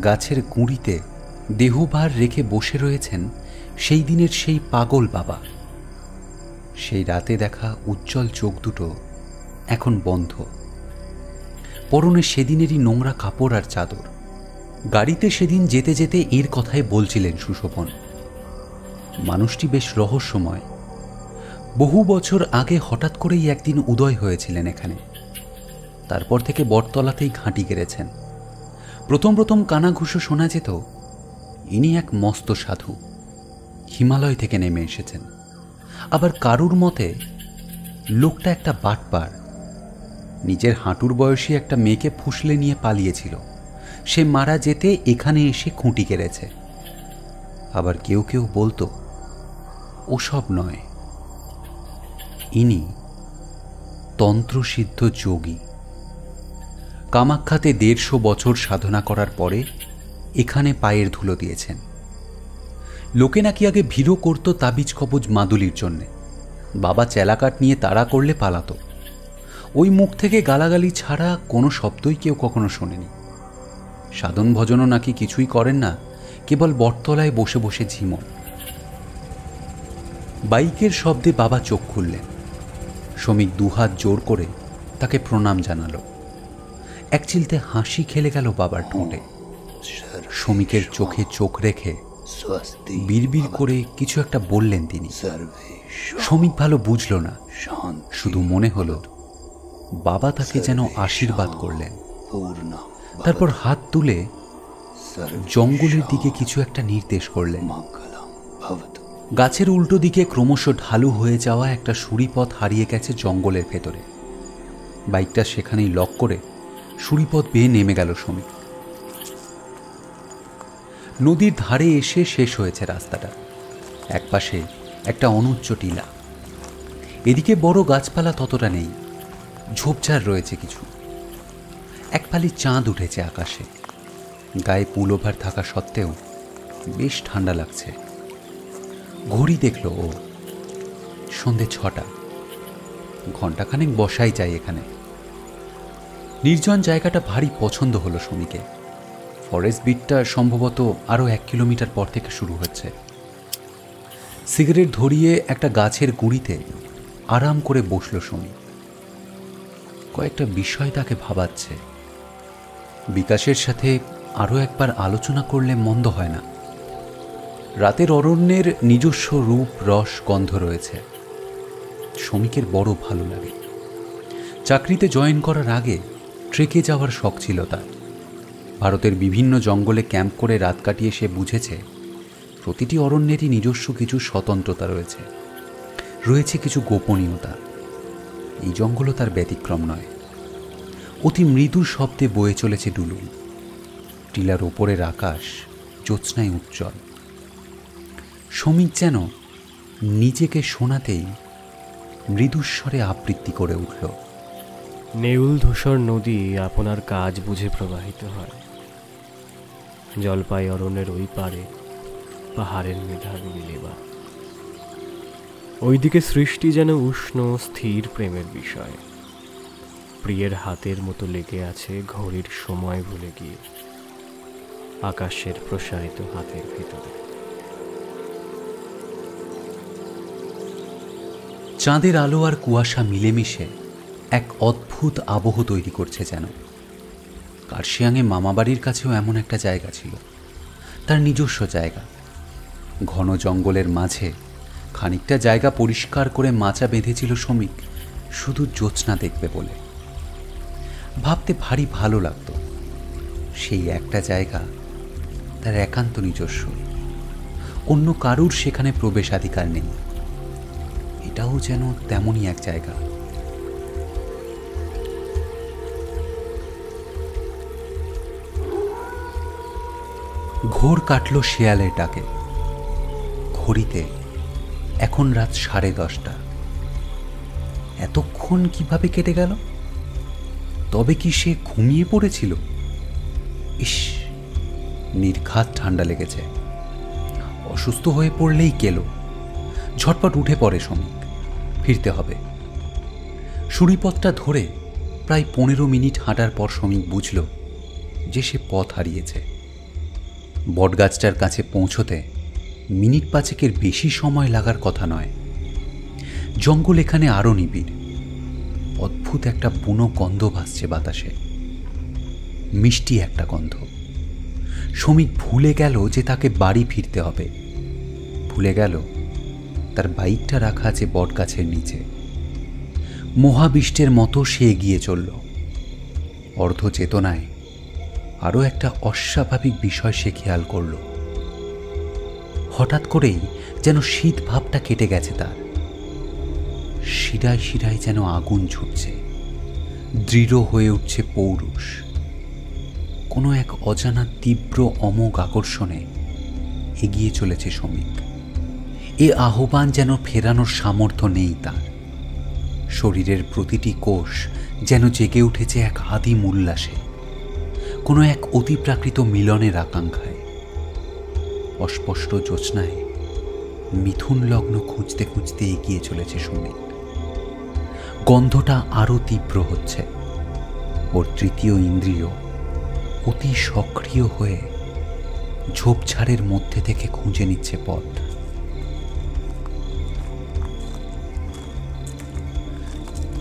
গাছের গুঁড়িতে দেহভার রেখে বসে রয়েছেন সেই দিনের সেই পাগল বাবা। সেই রাতে দেখা উজ্জ্বল চোখ দুটো এখন বন্ধ। পরনে সেদিনেরই নোংরা কাপড় আর চাদর। গাড়িতে সেদিন যেতে যেতে এর কথাই বলছিলেন সুশোভন। মানুষটি বেশ রহস্যময়। বহু বছর আগে হঠাৎ করেই একদিন উদয় হয়েছিলেন এখানে। তারপর থেকে বটতলাতেই ঘাঁটি গেড়েছেন। প্রথম প্রথম কানাঘুষো শোনা যেত ইনি এক মস্ত সাধু, হিমালয় থেকে নেমে এসেছেন। আবার কারুর মতে লোকটা একটা বাটপার, নিজের হাঁটুর বয়সী একটা মেয়েকে ফুসলে নিয়ে পালিয়েছিল। সে মারা যেতে এখানে এসে খুঁটি কেড়েছে। আবার কেউ কেউ বলতো ওসব নয়, ইনি তন্ত্রসিদ্ধ যোগী। কামাখ্যাতে 150 বছর সাধনা করার পরে এখানে পায়ের ধুলো দিয়েছেন। লোকে নাকি আগে ভিড়ও করত তাবিজ কবজ মাদুলির জন্যে। বাবা চেলাকাট নিয়ে তাড়া করলে পালাতো। ওই মুখ থেকে গালাগালি ছাড়া কোনো শব্দই কেউ কখনো শোনেনি। সাধন ভজনও নাকি কিছুই করেন না, কেবল বটতলায় বসে বসে ঝিমন। বাইকের শব্দে বাবা চোখ খুললেন। শ্রমিক দুহাত জোর করে তাকে প্রণাম জানালো। এক চিলতে হাসি খেলে গেল বাবার ঠোঁটে। শ্রমিকের চোখে চোখ রেখে বিড়বিড় করে কিছু একটা বললেন তিনি। শ্রমিক ভালো বুঝল না, শুধু মনে হলো বাবা তাকে যেন আশীর্বাদ করলেন। তারপর হাত তুলে জঙ্গলের দিকে কিছু একটা নির্দেশ করলেন। গাছের উল্টো দিকে ক্রমশ ঢালু হয়ে যাওয়া একটা সুড়িপথ হারিয়ে গেছে জঙ্গলের ভেতরে। বাইকটা সেখানেই লক করে সুড়িপথ বেয়ে নেমে গেল শ্রমিক। নদীর ধারে এসে শেষ হয়েছে রাস্তাটা। একপাশে একটা অনুচ্চ টিলা। এদিকে বড় গাছপালা ততটা নেই, ঝোপঝাড় রয়েছে কিছু। এক ফালি চাঁদ উঠেছে আকাশে। গায়ে পুলোভার থাকা সত্ত্বেও বেশ ঠান্ডা লাগছে। ঘড়ি দেখল ও, সন্ধে 6টা। ঘণ্টাখানেক বসাই যায় এখানে। নির্জন জায়গাটা ভারী পছন্দ হলো শ্রমিকের। ফরেস্ট বিটটা সম্ভবত আরও 1 কিলোমিটার পর থেকে শুরু হচ্ছে। সিগারেট ধরিয়ে একটা গাছের গুঁড়িতে আরাম করে বসল শ্রমিক। কয়েকটা বিষয় তাকে ভাবাচ্ছে। বিকাশের সাথে আরও একবার আলোচনা করলে মন্দ হয় না। রাতের অরণ্যের নিজস্ব রূপ, রস, গন্ধ রয়েছে। শ্রমিকের বড় ভালো লাগে। চাকরিতে জয়েন করার আগে ট্রেকে যাওয়ার শখ ছিল তার। ভারতের বিভিন্ন জঙ্গলে ক্যাম্প করে রাত কাটিয়ে সে বুঝেছে প্রতিটি অরণ্যেরই নিজস্ব কিছু স্বতন্ত্রতা রয়েছে, রয়েছে কিছু গোপনীয়তা। এই জঙ্গলও তার ব্যতিক্রম নয়। অতি মৃদু শব্দে বয়ে চলেছে ডুলুং। টিলার ওপরের আকাশ জ্যোৎস্নায় উজ্জ্বল। শ্রমিক যেন নিজেকে শোনাতেই মৃদুস্বরে আবৃত্তি করে উঠল। নেউল ধূসর নদী আপনার কাজ বুঝে প্রবাহিত হয়। জলপাই অরণ্যের ওই পারে পাহাড়ের মেধার নীলিমা। ওইদিকে সৃষ্টি যেন উষ্ণ স্থির প্রেমের বিষয়। প্রিয়ের হাতের মতো লেগে আছে ঘড়ির সময় ভুলে গিয়ে আকাশের প্রসারিত হাতের ভিতরে। চাঁদের আলো আর কুয়াশা মিলেমিশে এক অদ্ভুত আবহ তৈরি করছে যেন। কার্শিয়াংয়ে মামাবাড়ির কাছেও এমন একটা জায়গা ছিল, তার নিজস্ব জায়গা। ঘন জঙ্গলের মাঝে খানিকটা জায়গা পরিষ্কার করে মাচা বেঁধেছিল শ্রমিক, শুধু জ্যোৎস্না দেখবে বলে। ভাবতে ভারী ভালো লাগত, সেই একটা জায়গা তার একান্ত নিজস্ব, অন্য কারুর সেখানে প্রবেশাধিকার নেই। এটাও যেন তেমনই এক জায়গা। ঘোর কাটল শেয়ালের ডাকে। ঘড়িতে এখন রাত 10:30। এতক্ষণ কিভাবে কেটে গেল? তবে কি সে ঘুমিয়ে পড়েছিল? ইস, নির্ঘাত ঠান্ডা লেগেছে। অসুস্থ হয়ে পড়লেই গেল। ঝটপট উঠে পড়ে শ্রমিক, ফিরতে হবে। সুড়িপথটা ধরে প্রায় 15 মিনিট হাঁটার পর শ্রমিক বুঝল যে সে পথ হারিয়েছে। বটগাছটার কাছে পৌঁছতে মিনিট 5-এর বেশি সময় লাগার কথা নয়। জঙ্গল এখানে আরও নিবিড়। অদ্ভুত একটা বুনো গন্ধ ভাসছে বাতাসে, মিষ্টি একটা গন্ধ। শ্রমিক ভুলে গেল যে তাকে বাড়ি ফিরতে হবে। ভুলে গেল তার বাইকটা রাখা আছে বটগাছের নিচে। মহাবিষ্টের মতো সে এগিয়ে চলল। অর্ধ চেতনায় আরও একটা অস্বাভাবিক বিষয় সে খেয়াল করল। হঠাৎ করেই যেন শীত ভাবটা কেটে গেছে তার। শিরায় শিরায় যেন আগুন ছুটছে, দৃঢ় হয়ে উঠছে পৌরুষ। কোনো এক অজানা তীব্র অমোঘ আকর্ষণে এগিয়ে চলেছে শ্রমিক। এ আহ্বান যেন ফেরানোর সামর্থ্য নেই তার। শরীরের প্রতিটি কোষ যেন জেগে উঠেছে এক আদিম উল্লাসে, কোনো এক অতিপ্রাকৃত মিলনের আকাঙ্ক্ষায়। অস্পষ্ট জ্যোৎস্নায় মিথুন লগ্ন খুঁজতে খুঁজতে এগিয়ে চলেছে শ্রমিক। গন্ধটা আরও তীব্র হচ্ছে। ওর তৃতীয় ইন্দ্রিয় অতি সক্রিয় হয়ে ঝোপঝাড়ের মধ্যে থেকে খুঁজে নিচ্ছে পথ।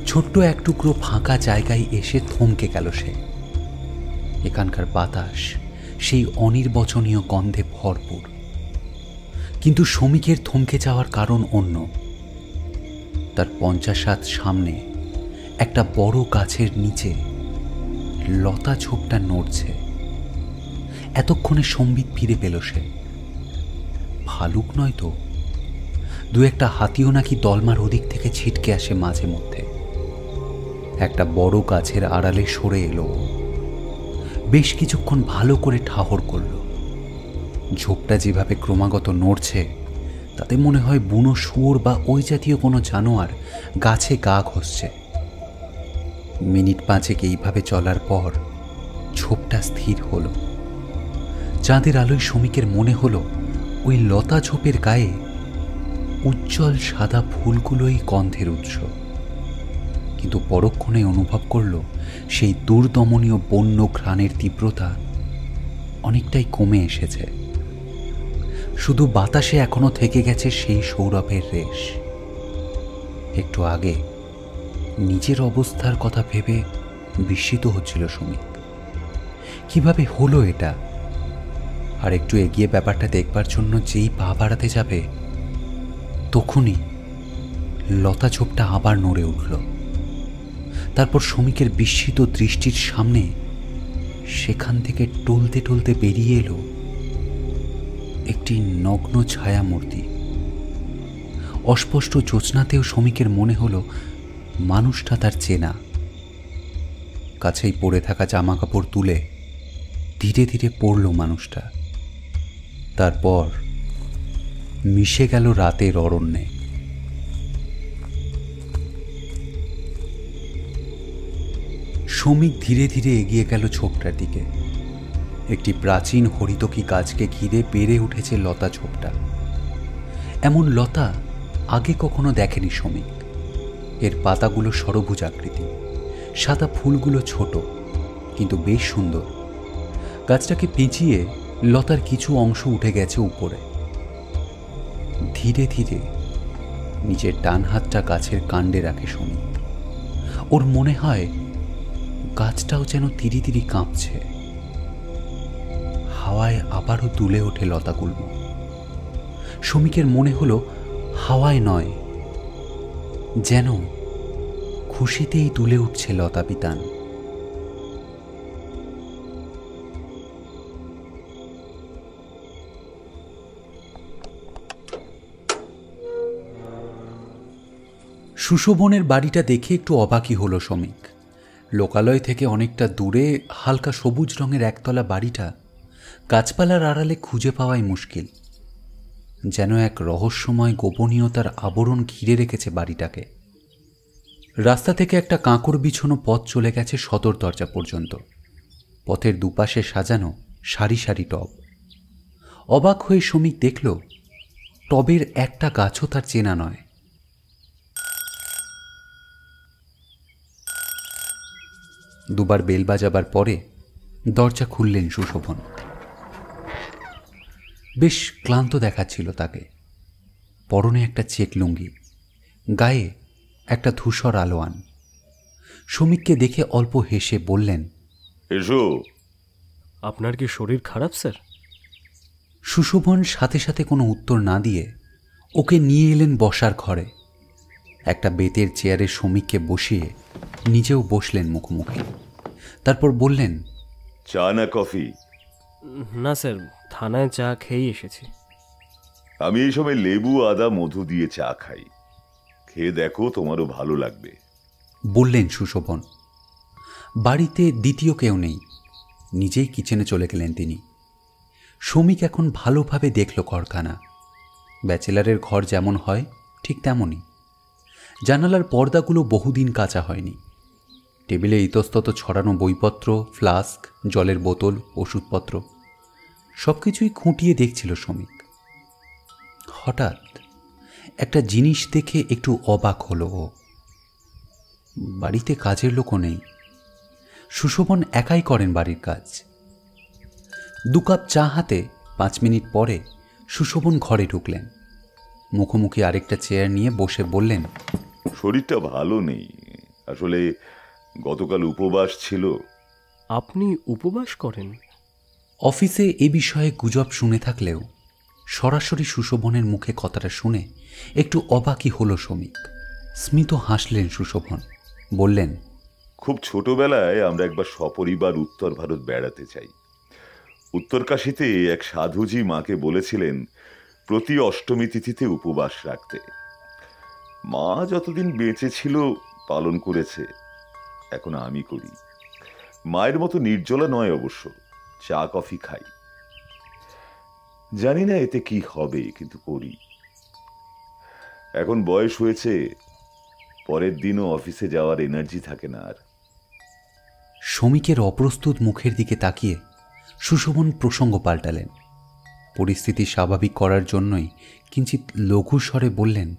ছোট্ট এক টুকরো ফাঁকা জায়গায় এসে থমকে গেল সে। এখানকার বাতাস সেই অনির্বচনীয় গন্ধে ভরপুর। কিন্তু শ্রমিকের থমকে যাওয়ার কারণ অন্য। তার 50 হাত সামনে একটা বড় গাছের নিচে লতা ঝোপটা নড়ছে। এতক্ষণে সম্বিত ফিরে পেল সে। ভালুক নয় তো, 2-1টা হাতিও নাকি দলমার ওদিক থেকে ছিটকে আসে মাঝে মধ্যে। একটা বড় গাছের আড়ালে সরে এলো। বেশ কিছুক্ষণ ভালো করে ঠাহর করল। ঝোপটা যেভাবে ক্রমাগত নড়ছে তাতে মনে হয় বুনো শুয়োর বা ওই জাতীয় কোনো জানোয়ার গাছে গা ঘষছে। মিনিট 5 এইভাবে চলার পর ঝোপটা স্থির হলো। চাঁদের আলোয় শ্রমিকের মনে হলো ওই লতা ঝোপের গায়ে উজ্জ্বল সাদা ফুলগুলোই গন্ধের উৎস। কিন্তু পরক্ষণে অনুভব করল সেই দুর্দমনীয় বন্য ঘ্রাণের তীব্রতা অনেকটাই কমে এসেছে। শুধু বাতাসে এখনো থেকে গেছে সেই সৌরভের রেশ। একটু আগে নিজের অবস্থার কথা ভেবে বিস্মিত হচ্ছিল শ্রমিক। কিভাবে হলো এটা? আর একটু এগিয়ে ব্যাপারটা দেখবার জন্য যেই পা বাড়াতে যাবে তখনই লতা ঝোপটা আবার নড়ে উঠল। তারপর শ্রমিকের বিস্মিত দৃষ্টির সামনে সেখান থেকে টলতে টলতে বেরিয়ে এলো একটি নগ্ন ছায়ামূর্তি। অস্পষ্ট জ্যোৎস্নাতেও শ্রমিকের মনে হলো মানুষটা তার চেনা। কাছেই পড়ে থাকা জামা কাপড় তুলে ধীরে ধীরে পড়ল মানুষটা। তারপর মিশে গেল রাতের অরণ্যে। শ্রমিক ধীরে ধীরে এগিয়ে গেল ঝোপটার দিকে। একটি প্রাচীন হরিতকী গাছকে ঘিরে বেড়ে উঠেছে লতা ঝোপটা। এমন লতা আগে কখনো দেখেনি শ্রমিক। এর পাতাগুলো ষড়ভুজ আকৃতি, সাদা ফুলগুলো ছোট কিন্তু বেশ সুন্দর। গাছটাকে পেঁচিয়ে লতার কিছু অংশ উঠে গেছে উপরে। ধীরে ধীরে নিজের ডান হাতটা গাছের কাণ্ডে রাখে শ্রমিক। ওর মনে হয় গাছটাও যেন তিরি তিরি কাঁপছে। হাওয়ায় আবারও দুলে ওঠে লতাগুলো। শ্রমিকের মনে হলো হাওয়ায় নয়, যেন খুশিতেই দুলে উঠছে লতা বিতান। সুশোভনের বাড়িটা দেখে একটু অবাকই হলো শ্রমিক। লোকালয় থেকে অনেকটা দূরে হালকা সবুজ রঙের একতলা বাড়িটা গাছপালার আড়ালে খুঁজে পাওয়াই মুশকিল। যেন এক রহস্যময় গোপনীয়তার আবরণ ঘিরে রেখেছে বাড়িটাকে। রাস্তা থেকে একটা কাঁকড় বিছানো পথ চলে গেছে সদর দরজা পর্যন্ত। পথের দুপাশে সাজানো সারি সারি টব। অবাক হয়ে শ্রমিক দেখল টবের একটা গাছও তার চেনা নয়। দুবার বেল বাজাবার পরে দরজা খুললেন সুশোভন। বেশ ক্লান্ত দেখাচ্ছিল তাকে। পরনে একটা চেক লুঙ্গি, গায়ে একটা ধূসর আলোয়ান। শ্রমিককে দেখে অল্প হেসে বললেন, এসো। আপনার কি শরীর খারাপ স্যার? সুশোভন সাথে সাথে কোনো উত্তর না দিয়ে ওকে নিয়ে এলেন বসার ঘরে। একটা বেতের চেয়ারে শ্রমিককে বসিয়ে নিজেও বসলেন মুখোমুখি। তারপর বললেন, চা না কফি? না স্যার, থানায় চা খেয়েই এসেছি। আমি এই সময় লেবু, আদা, মধু দিয়ে চা খাই। খেয়ে দেখো, তোমারও ভালো লাগবে, বললেন সুশোভন। বাড়িতে দ্বিতীয় কেউ নেই, নিজেই কিচেনে চলে গেলেন তিনি। শ্রমিক এখন ভালোভাবে দেখল ঘরখানা। ব্যাচেলারের ঘর যেমন হয় ঠিক তেমনই। জানালার পর্দাগুলো বহুদিন কাচা হয়নি। টেবিলে ইতস্তত ছড়ানো বইপত্র, ফ্লাস্ক, জলের বোতল, ওষুধপত্র সবকিছুই খুঁটিয়ে দেখছিল শ্রমিক। হঠাৎ একটা জিনিস দেখে একটু অবাক হলো ও। বাড়িতে কাজের লোকও নেই। সুশোভন একাই করেন বাড়ির কাজ। 2 কাপ চা হাতে 5 মিনিট পরে সুশোভন ঘরে ঢুকলেন। মুখোমুখি আরেকটা চেয়ার নিয়ে বসে বললেন, শরীরটা ভালো নেই, আসলে গতকাল উপবাস ছিল। আপনি উপবাস করেন? অফিসে এ বিষয়ে গুজব শুনে থাকলেও সরাসরি সুশোভনের মুখে কথাটা শুনে একটু অবাকই হলো শ্রমিক। স্মিত হাসলেন সুশোভন, বললেন, খুব ছোটবেলায় আমরা একবার সপরিবার উত্তর ভারত বেড়াতে চাই। উত্তরকাশীতে এক সাধুজি মাকে বলেছিলেন প্রতি অষ্টমী তিথিতে উপবাস রাখতে। মা যতদিন বেঁচে ছিল পালন করেছে, এখন আমি করি। মায়ের মতো নির্জলা নয় অবশ্য, চা কফি খাই। জানি না এতে কি হবে, কিন্তু করি। এখন বয়স হয়েছে, পরের দিনও অফিসে যাওয়ার এনার্জি থাকে না আর। শ্রমিকের অপ্রস্তুত মুখের দিকে তাকিয়ে সুশোভন প্রসঙ্গ পাল্টালেন। পরিস্থিতি স্বাভাবিক করার জন্যই কিঞ্চিত লঘু স্বরে বললেন,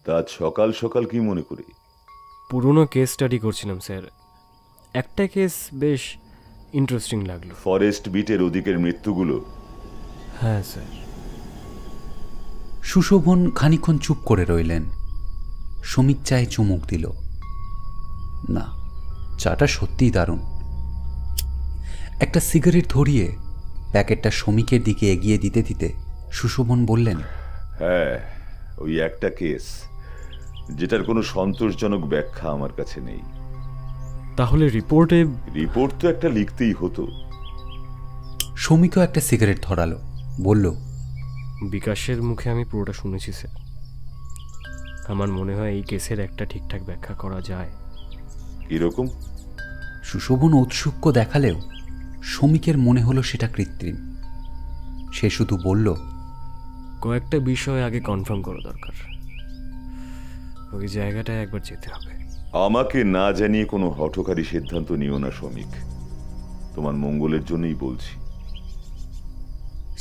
তা সকাল সকাল কি মনে করে? পুরনো কেস স্টাডি করছিলাম স্যার। একটা কেস বেশ ইন্টারেস্টিং লাগলো। ফরেস্ট বিটের ওদিকের মৃত্যুগুলো? হ্যাঁ স্যার। সুশোভন খানিকক্ষণ চুপ করে রইলেন। শ্রমিক চায়ে চুমুক দিল। না, চাটা সত্যিই দারুণ। একটা সিগারেট ধরিয়ে প্যাকেটটা শ্রমিকের দিকে এগিয়ে দিতে দিতে সুশোভন বললেন, হ্যাঁ, ওই একটা কেস যেটার কোনো সন্তোষজনক ব্যাখ্যা আমার কাছে নেই। তাহলে রিপোর্ট তো একটা লিখতেই হতো। শ্রমিকও একটা সিগারেট ধরালো, বলল, বিকাশের মুখে আমি পুরোটা শুনেছি স্যার। আমার মনে হয় এই কেসের একটা ঠিকঠাক ব্যাখ্যা করা যায়। কিরকম? সুশোভন ঔৎসুক্য দেখালেও শ্রমিকের মনে হলো সেটা কৃত্রিম। সে শুধু বলল, কয়েকটা বিষয় আগে কনফার্ম করা দরকার। ওই জায়গাটায় একবার যেতে হবে। আমাকে না জানিয়ে কোনো হঠকারী সিদ্ধান্ত নিও না শ্রমিক, তোমার মঙ্গলের জন্যই বলছি।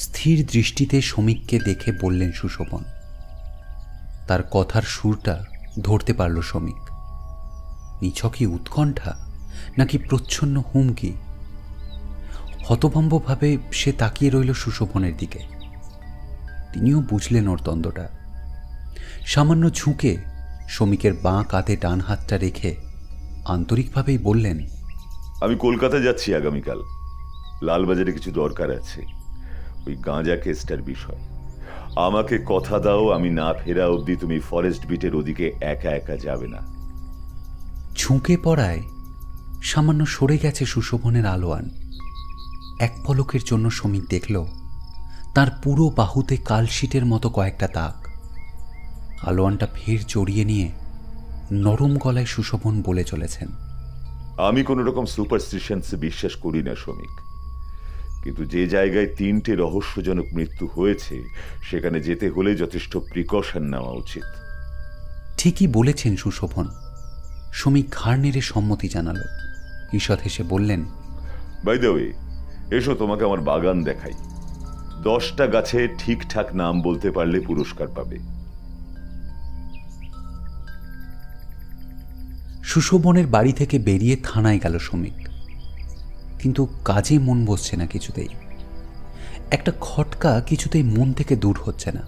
স্থির দৃষ্টিতে শ্রমিককে দেখে বললেন সুশোভন। তার কথার সুরটা ধরতে পারল শ্রমিক। নিছকই উৎকণ্ঠা নাকি প্রচ্ছন্ন হুমকি? হতভম্বভাবে সে তাকিয়ে রইল সুশোভনের দিকে। তিনিও বুঝলেন ওর দ্বন্দ্বটা। সামান্য ঝুঁকে শ্রমিকের বাঁ কাঁধে ডান হাতটা রেখে আন্তরিকভাবেই বললেন, আমি কলকাতা যাচ্ছি আগামীকাল। লালবাজারে কিছু দরকার আছে, ওই গাঁজা কেসটার বিষয়। আমাকে কথা দাও, আমি না ফেরা অবধি তুমি ফরেস্ট বিটের ওদিকে একা একা যাবে না। ঝুঁকে পড়ায় সামান্য সরে গেছে সুশোভনের আলোয়ান। এক পলকের জন্য শ্রমিক দেখল তার পুরো বাহুতে কালশিটের মতো কয়েকটা দাগ। আলোয়ানটা ফের জড়িয়ে নিয়ে নরম গলায় সুশোভন বলে চলেছেন, আমি কোন রকম সুপারস্টিশনসে বিশ্বাস করি না শ্রমিক, কিন্তু যে জায়গায় 3টে রহস্যজনক মৃত্যু হয়েছে সেখানে যেতে হলে যথেষ্ট প্রিকশন নেওয়া উচিত। ঠিকই বলেছেন সুশোভন। শ্রমিক ঘাড় নেড়ে সম্মতি জানালো। ঈষৎ হেসে বললেন, বাই দ্য ওয়ে, এসো তোমাকে আমার বাগান দেখাই। 10টা গাছে ঠিকঠাক নাম বলতে পারলে পুরস্কার পাবে। সুশোভনের বাড়ি থেকে বেরিয়ে থানায় গেল শ্রমিক। কিন্তু কাজে মন বসছে না কিছুতেই। একটা খটকা কিছুতেই মন থেকে দূর হচ্ছে না।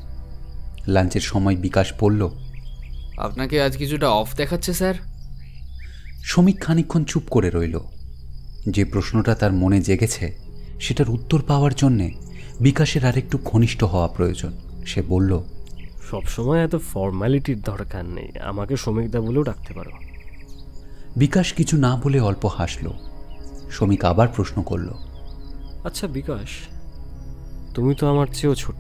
লাঞ্চের সময় বিকাশ বলল, আপনাকে আজ কিছুটা অফ দেখাচ্ছে স্যার। শ্রমিক খানিকক্ষণ চুপ করে রইল। যে প্রশ্নটা তার মনে জেগেছে সেটার উত্তর পাওয়ার জন্যে বিকাশের আরেকটু ঘনিষ্ঠ হওয়া প্রয়োজন। সে বলল, সবসময় এত ফর্মালিটির দরকার নেই, আমাকে শ্রমিকদা বলেও ডাকতে পারো। বিকাশ কিছু না বলে অল্প হাসল। শ্রমিক আবার প্রশ্ন করল, আচ্ছা বিকাশ, তুমি তো আমার চেয়েও ছোট।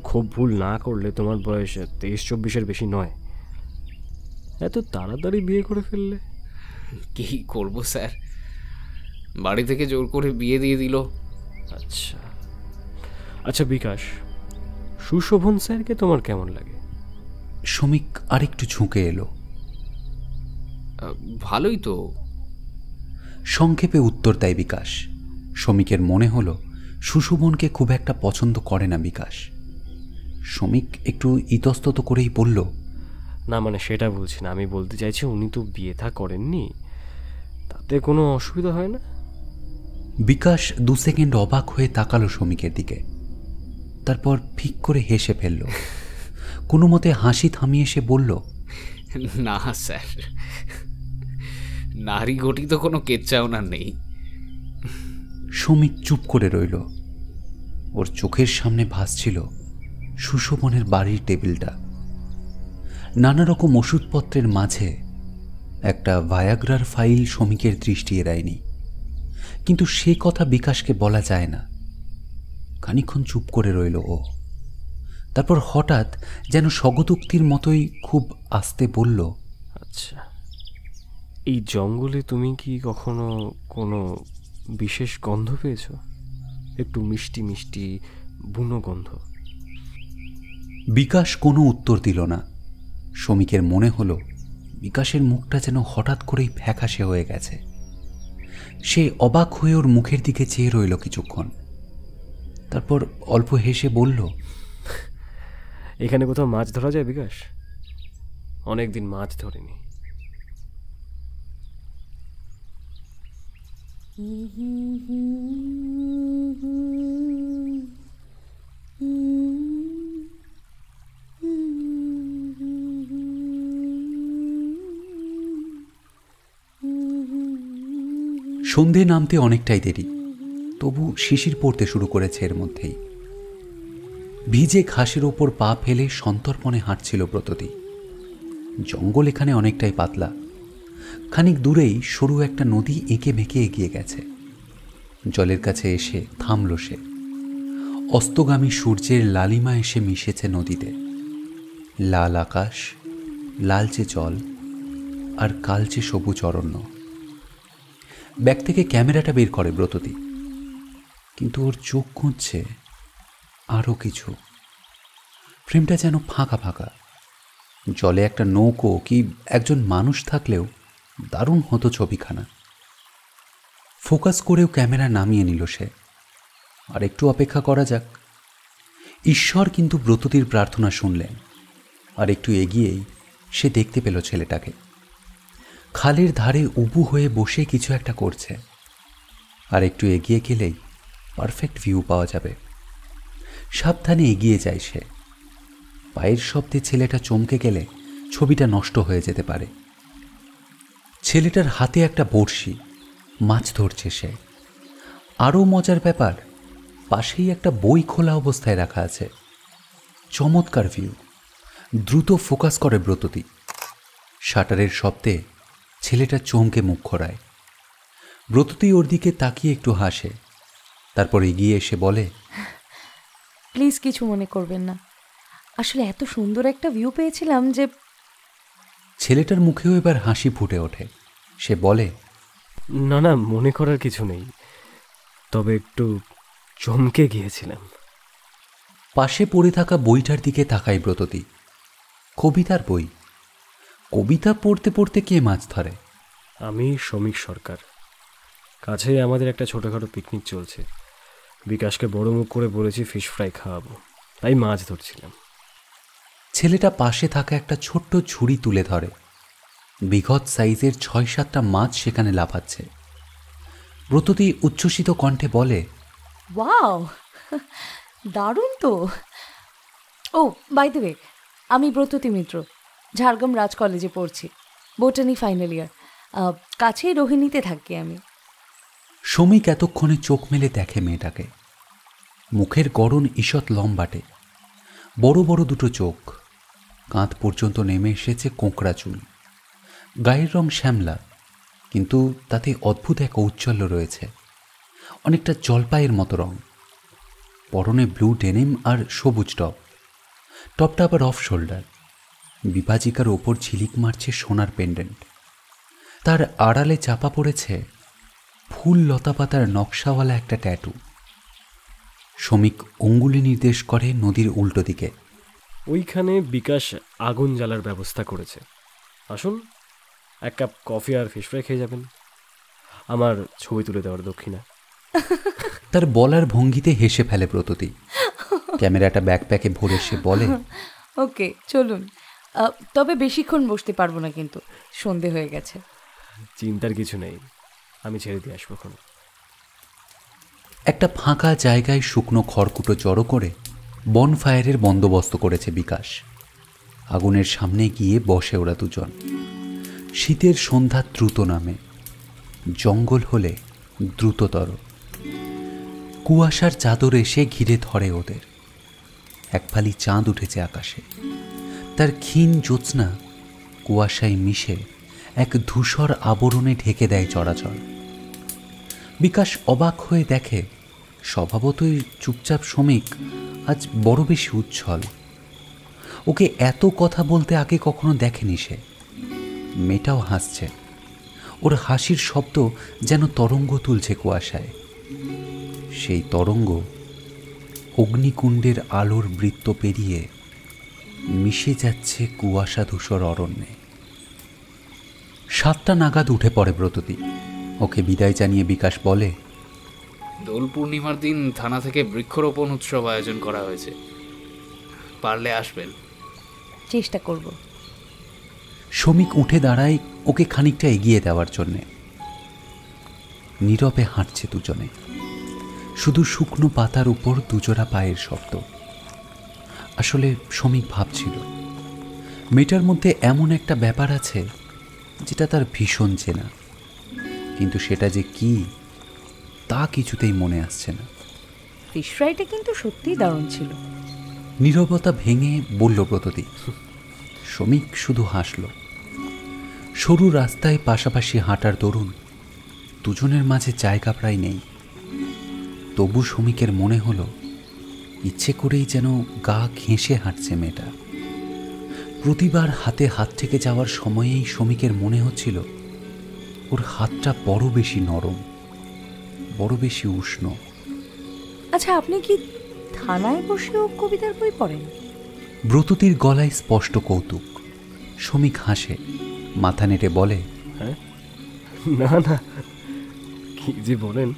খুব ভুল না করলে তোমার বয়স 23-24-এর বেশি নয়। এত তাড়াতাড়ি বিয়ে করে ফেললে? কি করব স্যার, বাড়ি থেকে জোর করে বিয়ে দিয়ে দিল। আচ্ছা আচ্ছা বিকাশ, সুশোভন স্যারকে তোমার কেমন লাগে? শ্রমিক আরেকটু ঝুঁকে এলো। ভালোই তো, সংক্ষেপে উত্তর দেয় বিকাশ। শ্রমিকের মনে হলো সুশোভনকে খুব একটা পছন্দ করে না বিকাশ। শ্রমিক একটু ইতস্তত করেই বলল, না মানে সেটা বলছি না, আমি বলতে চাইছি উনি তো বিয়ে থা করেননি, তাতে কোনো অসুবিধা হয় না? বিকাশ 2 সেকেন্ড অবাক হয়ে তাকালো শ্রমিকের দিকে, তারপর ফিক করে হেসে ফেলল। কোনো মতে হাসি থামিয়ে সে বলল, না স্যার, নারী ঘটিত কোনো কেচ্ছা ওনার নেই। শ্রমিক চুপ করে রইল। ওর চোখের সামনে ভাসছিল সুশোভনের বাড়ির টেবিলটা। নানা রকম ওষুধপত্রের মাঝে একটা ভায়াগ্রার ফাইল শ্রমিকের দৃষ্টি এড়ায়নি, কিন্তু সে কথা বিকাশকে বলা যায় না। খানিকক্ষণ চুপ করে রইল ও। তারপর হঠাৎ যেন স্বগতোক্তির মতোই খুব আস্তে বলল, আচ্ছা, এই জঙ্গলে তুমি কি কখনো কোনো বিশেষ গন্ধ পেয়েছ? একটু মিষ্টি মিষ্টি বুনো গন্ধ? বিকাশ কোনো উত্তর দিল না। শ্রমিকের মনে হলো বিকাশের মুখটা যেন হঠাৎ করেই ফ্যাকাশে হয়ে গেছে। সে অবাক হয়ে ওর মুখের দিকে চেয়ে রইল কিছুক্ষণ, তারপর অল্প হেসে বলল, এখানে কোথাও মাছ ধরা যায় বিকাশ? অনেকদিন মাছ ধরিনি। সন্ধে নামতে অনেকটাই দেরি, তবু শিশির পড়তে শুরু করেছে এর মধ্যেই। ভিজে ঘাসের ওপর পা ফেলে সন্তর্পণে হাঁটছিল ব্রততী। জঙ্গল এখানে অনেকটাই পাতলা। খানিক দূরেই সরু একটা নদী এঁকে বেঁকে এগিয়ে গেছে। জলের কাছে এসে থামল সে। অস্তগামী সূর্যের লালিমা এসে মিশেছে নদীতে। লাল আকাশ, লালচে জল আর কালচে সবুজ অরণ্য। ব্যাগ থেকে ক্যামেরাটা বের করে ব্রততী, কিন্তু ওর চোখ খুঁজছে আরও কিছু। ফ্রেমটা যেন ফাঁকা ফাঁকা। জলে একটা নৌকো কি একজন মানুষ থাকলেও দারুণ হতো ছবিখানা। ফোকাস করেও ক্যামেরা নামিয়ে নিল সে। আর একটু অপেক্ষা করা যাক। ঈশ্বর কিন্তু ব্রততীর প্রার্থনা শুনলেন, আর একটু এগিয়েই সে দেখতে পেল ছেলেটাকে খালের ধারে উবু হয়ে বসে কিছু একটা করছে। আর একটু এগিয়ে গেলেই পারফেক্ট ভিউ পাওয়া যাবে। সাবধানে এগিয়ে যায় সে। পায়ের শব্দে ছেলেটা চমকে গেলে ছবিটা নষ্ট হয়ে যেতে পারে। ছেলেটার হাতে একটা বড়শি, মাছ ধরছে সে। আরও মজার ব্যাপার, পাশেই একটা বই খোলা অবস্থায় রাখা আছে। চমৎকার ভিউ। দ্রুত ফোকাস করে ব্রততী। শাটারের শব্দে ছেলেটা চমকে মুখ খোঁড়ায়। ব্রততী ওর দিকে তাকিয়ে একটু হাসে, তারপর এগিয়ে এসে বলে, প্লিজ কিছু মনে করবেন না, আসলে এত সুন্দর একটা ভিউ পেয়েছিলাম যে। ছেলেটার মুখেও এবার হাসি ফুটে ওঠে। সে বলে, না না, মনে করার কিছু নেই, তবে একটু চমকে গিয়েছিলাম। পাশে পড়ে থাকা বইটার দিকে তাকায় ব্রততী। কবিতার বই। কবিতা পড়তে পড়তে কে মাছ ধরে? আমি শ্রমিক সরকার। কাছেই আমাদের একটা ছোটোখাটো পিকনিক চলছে। বিকাশকে বড় মুখ করে বলেছি ফিশ ফ্রাই খাওয়াবো, তাই মাছ ধরছিলাম। ছেলেটা পাশে থাকা একটা ছোট্ট ঝুড়ি তুলে ধরে। বিঘৎ সাইজের ৬-৭টা মাছ সেখানে লাফাচ্ছে। ব্রততী উচ্ছ্বসিত কণ্ঠে বলে, ওয়াও, দারুণ তো। ও বাই দ্য ওয়ে, আমি ব্রততী মিত্র, ঝাড়গ্রাম রাজ কলেজে পড়ছি, বোটানি ফাইনাল ইয়ার। কাছেই রোহিণীতে থাকি আমি। শ্রমিক এতক্ষণে চোখ মেলে দেখে মেয়েটাকে। মুখের গড়ন ঈষৎ লম্বাটে, বড় বড় দুটো চোখ, কাঁধ পর্যন্ত নেমে এসেছে কোঁকড়া চুল। গায়ের রং শ্যামলা, কিন্তু তাতে অদ্ভুত এক ঔজ্জ্বল্য রয়েছে, অনেকটা জলপাইয়ের মতো রং। পরনে ব্লু ডেনিম আর সবুজ টপ। টপটা আবার অফ শোল্ডার। বিভাজিকার ওপর ঝিলিক মারছে সোনার পেন্ডেন্ট। তার আড়ালে চাপা পড়েছে ফুল লতাপাতার নকশাওয়ালা একটা ট্যাটু। শ্রমিক অঙ্গুলি নির্দেশ করে নদীর উল্টো দিকে। ওইখানে বিকাশ আগুন জ্বালার ব্যবস্থা করেছে। আসুন, এক কাপ কফি আর ফিশ ফ্রাই খেয়ে যাবেন। আমার ছবি তুলে দেওয়ার দক্ষিণা। তার বলার ভঙ্গিতে হেসে ফেলে ব্রততী। ক্যামেরাটা ব্যাকপ্যাকে ভরে সে বলে, ওকে চলুন, তবে বেশিক্ষণ বসতে পারবো না, কিন্তু সন্ধে হয়ে গেছে। চিন্তার কিছু নেই, আমি ছেড়ে দিয়ে আসবো এখন। একটা ফাঁকা জায়গায় শুকনো খড়কুটো জড়ো করে বনফায়ারের বন্দোবস্ত করেছে বিকাশ। আগুনের সামনে গিয়ে বসে ওরা দুজন। শীতের সন্ধ্যা দ্রুত নামে। জঙ্গল হলে দ্রুততর। কুয়াশার চাদর এসে ঘিরে ধরে ওদের। এক ফালি চাঁদ উঠেছে আকাশে। তার ক্ষীণ জ্যোৎস্না কুয়াশায় মিশে এক ধূসর আবরণে ঢেকে দেয় চরাচর। বিকাশ অবাক হয়ে দেখে, স্বভাবতই চুপচাপ শ্রমিক আজ বড় বেশি উচ্ছল। ওকে এত কথা বলতে আগে কখনো দেখেনি সে। মেয়েটাও হাসছে। ওর হাসির শব্দ যেন তরঙ্গ তুলছে কুয়াশায়। সেই তরঙ্গ অগ্নিকুণ্ডের আলোর বৃত্ত পেরিয়ে মিশে যাচ্ছে কুয়াশা ধূসর অরণ্যে। 7টা নাগাদ উঠে পড়ে ব্রততী। ওকে বিদায় জানিয়ে বিকাশ বলে, দোল পূর্ণিমার দিন থানা থেকে বৃক্ষরোপণ উৎসব আয়োজন করা হয়েছে, পারলে আসবেন। চেষ্টা করব। শ্রমিক উঠে দাঁড়ায় ওকে খানিকটা এগিয়ে দেওয়ার জন্যে। নীরবে হাঁটছে দুজনে। শুধু শুকনো পাতার উপর দুজোড়া পায়ের শব্দ। আসলে শ্রমিক ভাবছিল, মেয়েটার মধ্যে এমন একটা ব্যাপার আছে যেটা তার ভীষণ চেনা, কিন্তু সেটা যে কি তা কিছুতেই মনে আসছে না। ফিশ ফ্রাইটা কিন্তু সত্যিই দারুণ ছিল। নীরবতা ভেঙে বলল ব্রততী। শ্রমিক শুধু হাসল। সরু রাস্তায় পাশাপাশি হাঁটার দরুন দুজনের মাঝে জায়গা প্রায় নেই। তবু শ্রমিকের মনে হলো ইচ্ছে করেই যেন গা ঘেঁষে হাঁটছে মেয়েটা। প্রতিবার হাতে হাত থেকে যাওয়ার সময়েই শ্রমিকের মনে হচ্ছিল ওর হাতটা বড় বেশি নরম, বড় বেশি উষ্ণ। আচ্ছা, আপনি কি থানায় বসেও কবিতার বই পড়েন? ব্রততীর গলায় স্পষ্ট কৌতুক। শ্রমিক হাসে, মাথা নেড়ে বলে, হ্যাঁ, না না, কি যে বলেন।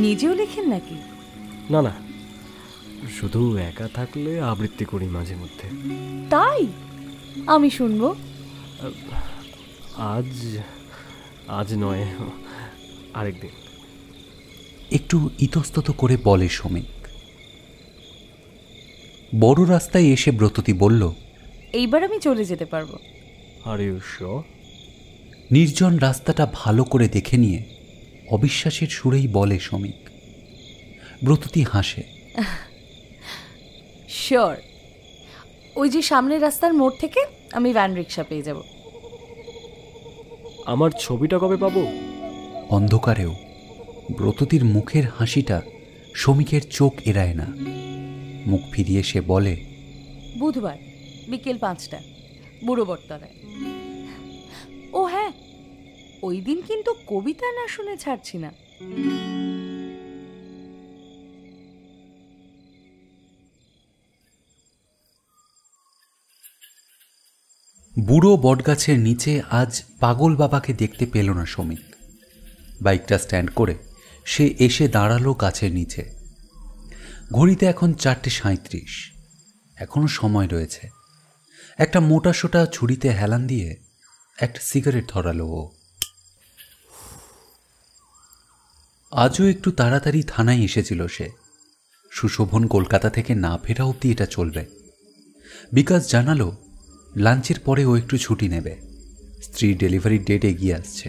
নিজেও লেখেন নাকি? না না, শুধু একা থাকলে আবৃত্তি করি মাঝে মধ্যে। তাই? আমি শুনবো। আজ আজ নয়, আরেকদিন। একটু ইতস্তত করে বলে শ্রমিক। বড় রাস্তায় এসে ব্রততী বলল, এইবার আমি চলে যেতে পারবো। Are you sure? নির্জন রাস্তাটা ভালো করে দেখে নিয়ে অবিশ্বাসের সুরেই বলে শ্রমিক। ব্রততী হাসে। শিওর। ওই যে সামনের রাস্তার মোড় থেকে আমি ভ্যান রিক্সা পেয়ে যাব। আমার ছবিটা কবে পাবো? অন্ধকারেও ব্রততীর মুখের হাসিটা শ্রমিকের চোখ এড়ায় না। মুখ ফিরিয়ে সে বলে, বুধবার বিকেল 5টা, বুড়ো বটতলায়। ও হ্যাঁ, ওই দিন কিন্তু কবিতা না শুনে ছাড়ছি না। বুড়ো বটগাছের নিচে আজ পাগল বাবাকে দেখতে পেল না শ্রমিক। বাইকটা স্ট্যান্ড করে সে এসে দাঁড়ালো গাছের নিচে। ঘড়িতে এখন 4:37। এখনো সময় রয়েছে। একটা মোটা সোটা ছুরিতে হেলান দিয়ে একটা সিগারেট ধরালো ও। আজও একটু তাড়াতাড়ি থানায় এসেছিল সে। সুশোভন কলকাতা থেকে না ফেরা অবধি এটা চলবে। বিকাশ জানালো লাঞ্চের পরে ও একটু ছুটি নেবে। স্ত্রীর ডেলিভারির ডেট এগিয়ে আসছে,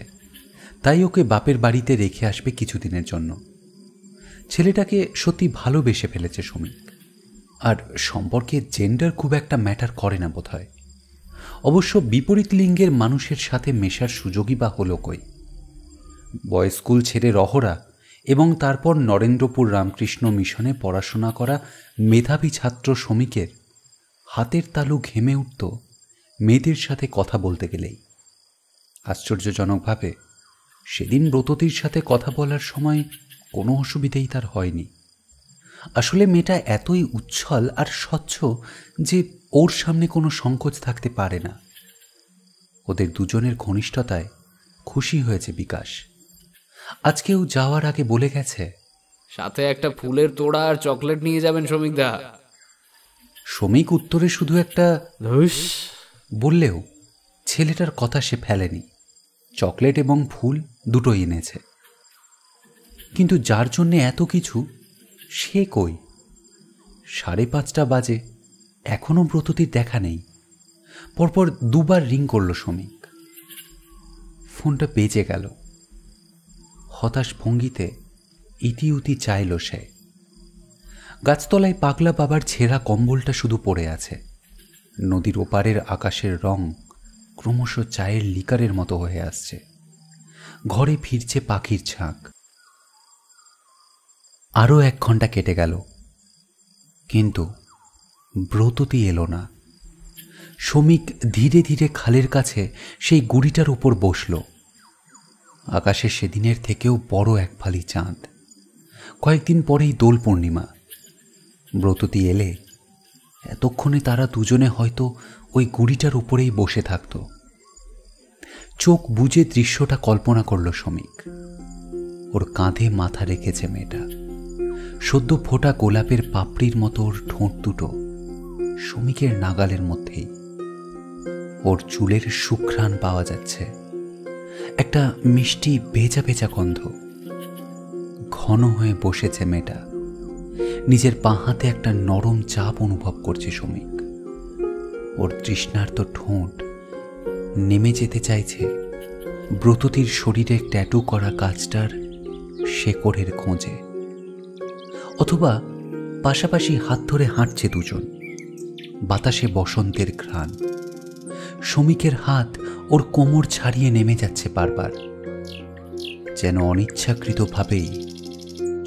তাই ওকে বাপের বাড়িতে রেখে আসবে কিছুদিনের জন্য। ছেলেটাকে সত্যি ভালোবেসে ফেলেছে শ্রমিক। আর সম্পর্কে জেন্ডার খুব একটা ম্যাটার করে না বোধহয়। অবশ্য বিপরীত লিঙ্গের মানুষের সাথে মেশার সুযোগই বা হলো কই। বয়েজ স্কুল ছেড়ে রহরা এবং তারপর নরেন্দ্রপুর রামকৃষ্ণ মিশনে পড়াশোনা করা মেধাবী ছাত্র শ্রমিকের হাতের তালু ঘেমে উঠত মেয়েদের সাথে কথা বলতে গেলেই। আশ্চর্যজনকভাবে সেদিন ব্রততীর সাথে কথা বলার সময় কোনো অসুবিধেই তার হয়নি। আসলে মেয়েটা এতই উচ্ছল আর স্বচ্ছ যে ওর সামনে কোনো সংকোচ থাকতে পারে না। ওদের দুজনের ঘনিষ্ঠতায় খুশি হয়েছে বিকাশ। আজকেও যাওয়ার আগে বলে গেছে, সাথে একটা ফুলের তোড়া আর চকলেট নিয়ে যাবেন শ্রমিক দা। শ্রমিক উত্তরে শুধু একটা ধুস বললেও ছেলেটার কথা সে ফেলেনি। চকলেট এবং ফুল দুটোই এনেছে। কিন্তু যার জন্যে এত কিছু সে কই? 5:30 বাজে, এখনো ব্রততীর দেখা নেই। পরপর দুবার রিং করল শ্রমিক। ফোনটা বেজে গেল। হতাশ ভঙ্গিতে ইতিউতি চাইল সে। গাছতলায় পাগলা বাবার ছেঁড়া কম্বলটা শুধু পড়ে আছে। নদীর ওপারের আকাশের রং ক্রমশ চায়ের লিকারের মতো হয়ে আসছে। ঘরে ফিরছে পাখির ঝাঁক। আরও 1 ঘন্টা কেটে গেল, কিন্তু ব্রততী এলো না। শ্রমিক ধীরে ধীরে খালের কাছে সেই গুড়িটার উপর বসল। আকাশে সেদিনের থেকেও বড় এক ফালি চাঁদ। কয়েকদিন পরেই দোল পূর্ণিমা। ব্রততী এলে এতক্ষণে তারা দুজনে হয়তো ওই গুড়িটার উপরেই বসে থাকত। চোখ বুজে দৃশ্যটা কল্পনা করল শ্রমিক। ওর কাঁধে মাথা রেখেছে মেয়েটা। সদ্য ফোটা গোলাপের পাপড়ির মতো ওর ঠোঁট দুটো শ্রমিকের নাগালের মধ্যেই। ওর চুলের সুঘ্রাণ পাওয়া যাচ্ছে, একটা মিষ্টি ভেজা ভেজা গন্ধ। ঘন হয়ে বসেছে মেয়েটা। নিজের বাঁ হাতে একটা নরম চাপ অনুভব করছে শ্রমিক। ওর তৃষ্ণার্ত ঠোঁট নেমে যেতে চাইছে ব্রততীর শরীরে ট্যাটু করা কাজটার শেকড়ের খোঁজে। অথবা পাশাপাশি হাত ধরে হাঁটছে দুজন। বাতাসে বসন্তের ঘ্রাণ। শ্রমিকের হাত ওর কোমর ছাড়িয়ে নেমে যাচ্ছে বারবার, যেন অনিচ্ছাকৃতভাবেই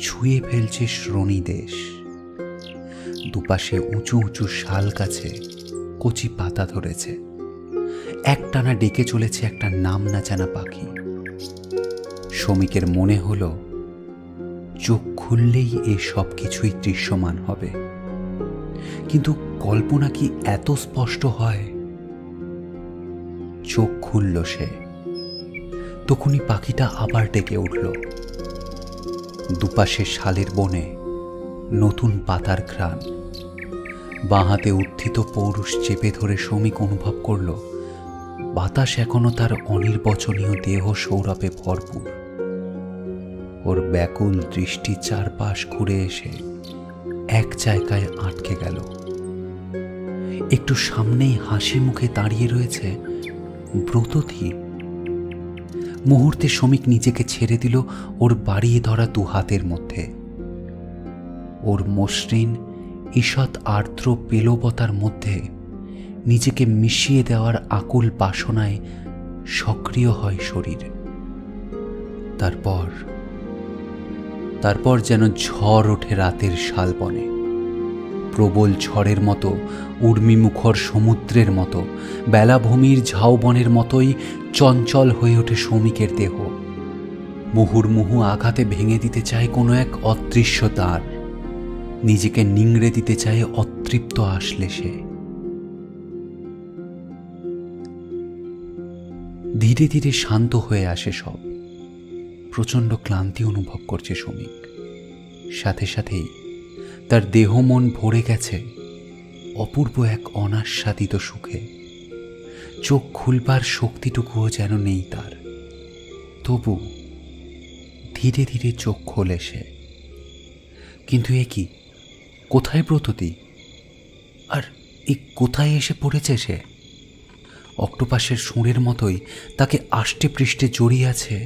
ছুঁয়ে ফেলছে শ্রোণী দেশ। দুপাশে উঁচু উঁচু শাল গাছে কচি পাতা ধরেছে। একটানা ডেকে চলেছে একটা নাম না জানা পাখি। শ্রমিকের মনে হলো চোখ খুললেই এ সব কিছুই দৃশ্যমান হবে। কিন্তু কল্পনা কি এত স্পষ্ট হয়? চোখ খুলল সে। তখনই পাখিটা আবার ডেকে উঠল। দুপাশে শালের বনে নতুন পাতার ঘ্রাণ। বাঁ হাতে উত্থিত পৌরুষ চেপে ধরে শ্রমিক অনুভব করল বাতাস এখনো তার অনির্বচনীয় দেহ সৌরভে ভরপুর। ওর ব্যাকুল দৃষ্টি চারপাশ ঘুরে এসে এক জায়গায় আটকে গেল। একটু সামনেই হাসি মুখে দাঁড়িয়ে রয়েছে ব্রততী। মুহূর্তে শ্রমিক নিজেকে ছেড়ে দিল ওর বাড়িয়ে ধরা দু হাতের মধ্যে। ওর মসৃণ ঈষৎ আর্দ্র পেলবতার মধ্যে নিজেকে মিশিয়ে দেওয়ার আকুল বাসনায় সক্রিয় হয় শরীর। তারপর যেন ঝড় ওঠে রাতের শালবনে। প্রবল ঝড়ের মতো, উর্মিমুখর সমুদ্রের মতো, বেলাভূমির ঝাউবনের মতোই চঞ্চল হয়ে ওঠে শ্রমিকের দেহ। মুহুর্মুহু আঘাতে ভেঙে দিতে চায় কোনো এক অদৃশ্য দ্বার। নিজেকে নিংড়ে দিতে চায় অতৃপ্ত আসলে সে। ধীরে ধীরে শান্ত হয়ে আসে সব। প্রচণ্ড ক্লান্তি অনুভব করছে শ্রমিক। সাথে সাথেই তার দেহ মন ভরে গেছে অপূর্ব এক অনাস্বাদিত সুখে। চোখ খুলবার শক্তিটুকুও যেন নেই তার। তবু ধীরে ধীরে চোখ খোলে সে। কিন্তু এ কি? কোথায় ব্রততী? আর এ কোথায় এসে পড়েছে সে? অক্টোপাসের সুরের মতোই তাকে আষ্টে পৃষ্ঠে জড়িয়ে আছে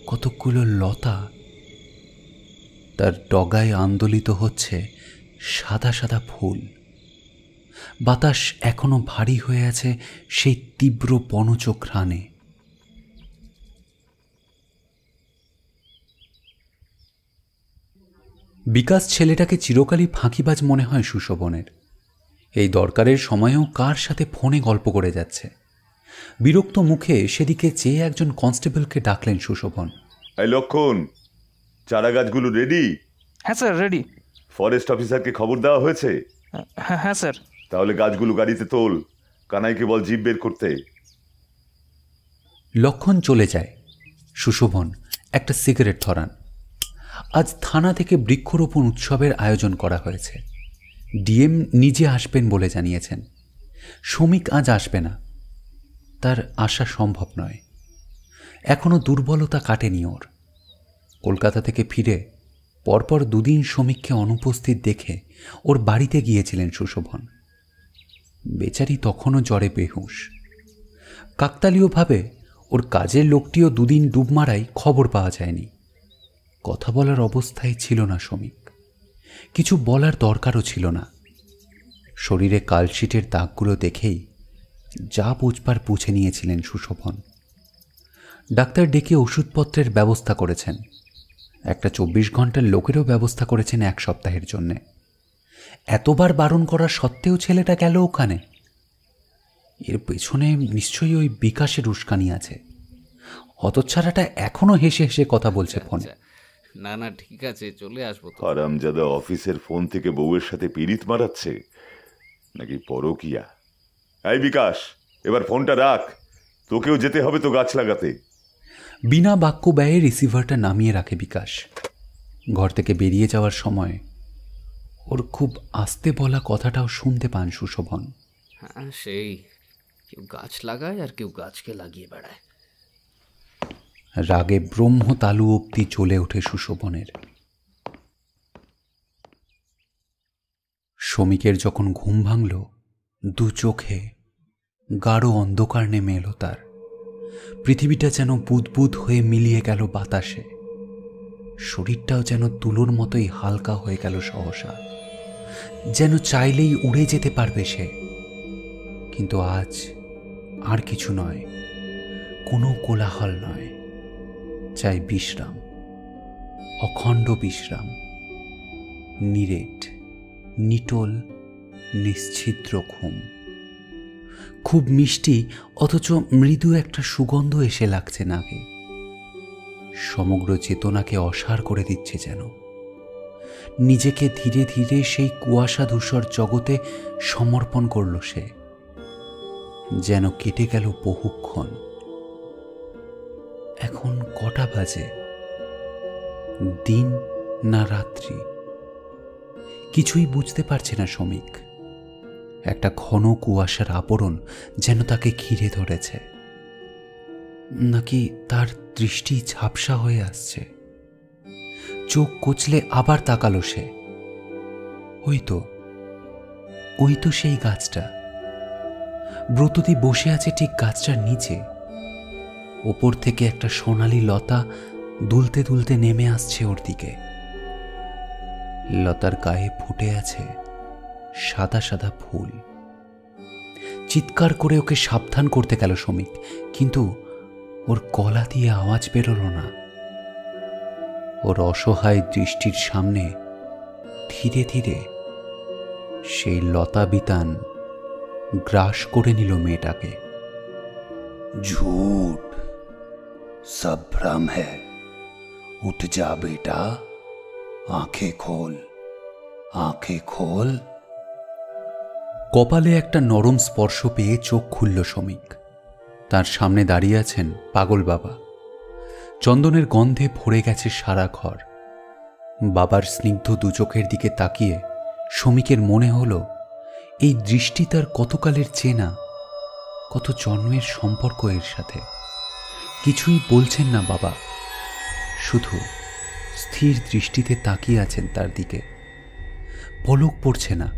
কতকগুলো লতা। তার ডগায় আন্দোলিত হচ্ছে সাদা সাদা ফুল। বাতাস এখনো ভারী হয়ে আছে সেই তীব্র বনজ ঘ্রাণে। বিকাশ ছেলেটাকে চিরকালই ফাঁকিবাজ মনে হয় সুশোভনের। এই দরকারের সময়েও কার সাথে ফোনে গল্প করে যাচ্ছে। বিরক্ত মুখে সেদিকে চেয়ে একজন কনস্টেবলকে ডাকলেন সুশোভন। এই লক্ষণ, চারা গাছগুলো রেডি? হ্যাঁ স্যার, রেডি। ফরেস্ট অফিসারকে খবর দেওয়া হয়েছে? হ্যাঁ স্যার। তাহলে গাছগুলো গাড়িতে তোল, কানাইকে বল জিপ বের করতে। লক্ষণ চলে যায়। সুশোভন একটা সিগারেট ধরান। আজ থানা থেকে বৃক্ষরোপণ উৎসবের আয়োজন করা হয়েছে। ডিএম নিজে আসবেন বলে জানিয়েছেন। শ্রমিক আজ আসবে না, তার আসা সম্ভব নয়। এখনো দুর্বলতা কাটেনি ওর। কলকাতা থেকে ফিরে পরপর দুদিন শ্রমিককে অনুপস্থিত দেখে ওর বাড়িতে গিয়েছিলেন সুশোভন। বেচারি তখনও জ্বরে বেহুঁশ। কাকতালীয়ভাবে ওর কাজের লোকটিও দুদিন ডুব মারায় খবর পাওয়া যায়নি। কথা বলার অবস্থায় ছিল না শ্রমিক। কিছু বলার দরকারও ছিল না। শরীরে কালশিটের দাগগুলো দেখেই যা বুঝবার বুঝে নিয়েছিলেন সুশোভন। ডাক্তার ডেকে ওষুধপত্রের ব্যবস্থা করেছেন। একটা 24 ঘন্টার লোকেরও ব্যবস্থা করেছেন 1 সপ্তাহের জন্যে। এতবার বারণ করা সত্ত্বেও ছেলেটা গেল ওখানে। এর পেছনে নিশ্চয়ই ওই বিকাশের উস্কানি আছে। হতচ্ছাড়াটা এখনো হেসে হেসে কথা বলছে ফোনে। না না, ঠিক আছে, চলে আসবো তো। হারামজাদা অফিসের ফোন থেকে বউয়ের সাথে পিরিত মারাচ্ছে নাকি পরকিয়া? এই বিকাশ, এবার ফোনটা রাখ, তোকেও যেতে হবে তো গাছ লাগাতে। বিনা বাক্য ব্যয়ে রিসিভারটা নামিয়ে রাখে বিকাশ। ঘর থেকে বেরিয়ে যাওয়ার সময় ওর খুব আস্তে বলা কথাটাও শুনতে পান সুশোভন। হ্যাঁ, সেই কেউ গাছ লাগায় আর কেউ গাছকে লাগিয়ে বেড়ায়। রাগে ব্রহ্মতালু অব্দি চলে ওঠে সুশোভনের। শ্রমিকের যখন ঘুম ভাঙল, দু চোখে গাঢ় অন্ধকার নেমে এলো তার। পৃথিবীটা যেন বুদবুদ হয়ে মিলিয়ে গেল বাতাসে। শরীরটাও যেন তুলোর মতোই হালকা হয়ে গেল সহসা। যেন চাইলেই উড়ে যেতে পারবে সে। কিন্তু আজ আর কিছু নয়, কোনো কোলাহল নয়। চাই বিশ্রাম, অখণ্ড বিশ্রাম, নিরেট, নিটোল, নিশ্ছিদ্র ঘুম। খুব মিষ্টি অথচ মৃদু একটা সুগন্ধ এসে লাগছে নাকে। সমগ্র চেতনাকে অসাড় করে দিচ্ছে যেন। নিজেকে ধীরে ধীরে সেই কুয়াশা ধূসর জগতে সমর্পণ করল সে। যেন কেটে গেল বহুক্ষণ। এখন কটা বাজে? দিন না রাত্রি? কিছুই বুঝতে পারছে না শ্রমিক। একটা ঘন কুয়াশার আবরণ যেন তাকে ঘিরে ধরেছে, নাকি তার দৃষ্টি ঝাপসা হয়ে আসছে। চোখ কচলে আবার তাকালো সে। ওই তো সেই গাছটা। ব্রততী বসে আছে ঠিক গাছটার নিচে। ওপর থেকে একটা সোনালি লতা দুলতে দুলতে নেমে আসছে ওর দিকে। লতার গায়ে ফুটে আছে সাদা সাদা ফুল। চিৎকার করে ওকে সাবধান করতে গেল শ্রমিক, কিন্তু ওর গলা দিয়ে আওয়াজ বেরোল না। ওর অসহায় দৃষ্টির সামনে ধীরে ধীরে সেই লতা বিতান গ্রাস করে নিল মেয়েটাকে। झूठ सब भ्रम है, उठ जा बेटा, आंखें खोल, आंखें खोल। কপালে একটা নরম স্পর্শ পেয়ে চোখ খুলল শ্রমিক। তার সামনে দাঁড়িয়ে আছেন পাগল বাবা। চন্দনের গন্ধে ভরে গেছে সারা ঘর। বাবার স্নিগ্ধ দু চোখের দিকে তাকিয়ে শ্রমিকের মনে হলো এই দৃষ্টি তার কতকালের চেনা, কত জন্মের সম্পর্ক এর সাথে। কিছুই বলছেন না বাবা, শুধু স্থির দৃষ্টিতে তাকিয়ে আছেন তার দিকে। পলক পড়ছে না।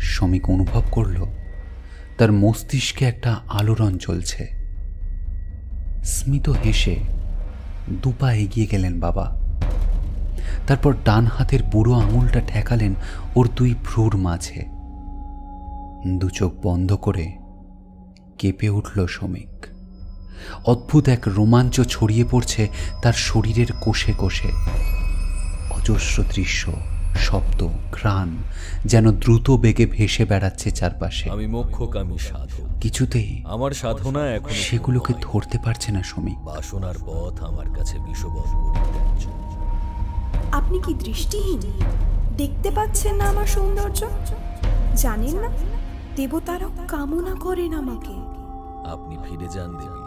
শ্রমিক অনুভব করল তার মস্তিষ্কে একটা আলোড়ন চলছে। স্মিত হেসে দুপা এগিয়ে গেলেন বাবা। তারপর ডান হাতের বুড়ো আঙুলটা ঠেকালেন ওর দুই ভ্রুর মাঝে। দু চোখ বন্ধ করে কেঁপে উঠল শ্রমিক। অদ্ভুত এক রোমাঞ্চ ছড়িয়ে পড়ছে তার শরীরের কোষে কোষে। অজস্র দৃশ্য, শব্দ, ঘ্রাণ যেন দ্রুত বেগে ভেসে বেড়াচ্ছে চারপাশে। আমি মোক্ষকামী সাধু। কিছুতেই আমার সাধনা এখন সেগুলোকে ধরতে পারছে না শ্রমিক। বাসনার পথ আমার কাছে বিষবৎ পরিত্যাজ্য। আপনি কি দৃষ্টিহীন? দেখতে পাচ্ছেন না আমার সৌন্দর্য? জানেন না দেবতারাও কামনা করেন আমাকে? আপনি ফিরে যান দেবী।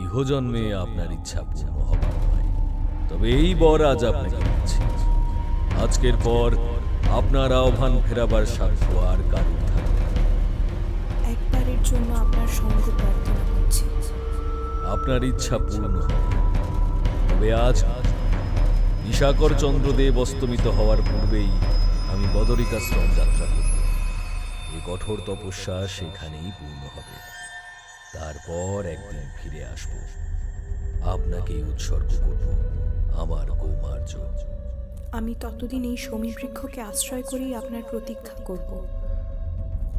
ইহজন্মে আপনার ইচ্ছা পূর্ণ হবে নয়, তবে এই বর আজ আপনাকে দিচ্ছি। আজকের পর আপনার আহ্বান ফেরাবার সাধ্য আর কারণ থাকবে না। একবারের জন্য আপনার সঙ্গ প্রার্থনা করছি। আপনার ইচ্ছা পূর্ণ হবে, তবে আজ নিশাকর চন্দ্রদেব অস্তমিত হওয়ার পূর্বেই আমি বদরিকাশ্রম যাত্রা করব। এই কঠোর তপস্যা সেখানেই পূর্ণ হবে। তারপর একদিন ফিরে আসব, আপনাকে উৎসর্গ করব আমার কৌমার্য। আমি ততদিন এই শমী বৃক্ষকে আশ্রয় করেই আপনার প্রতীক্ষা করব।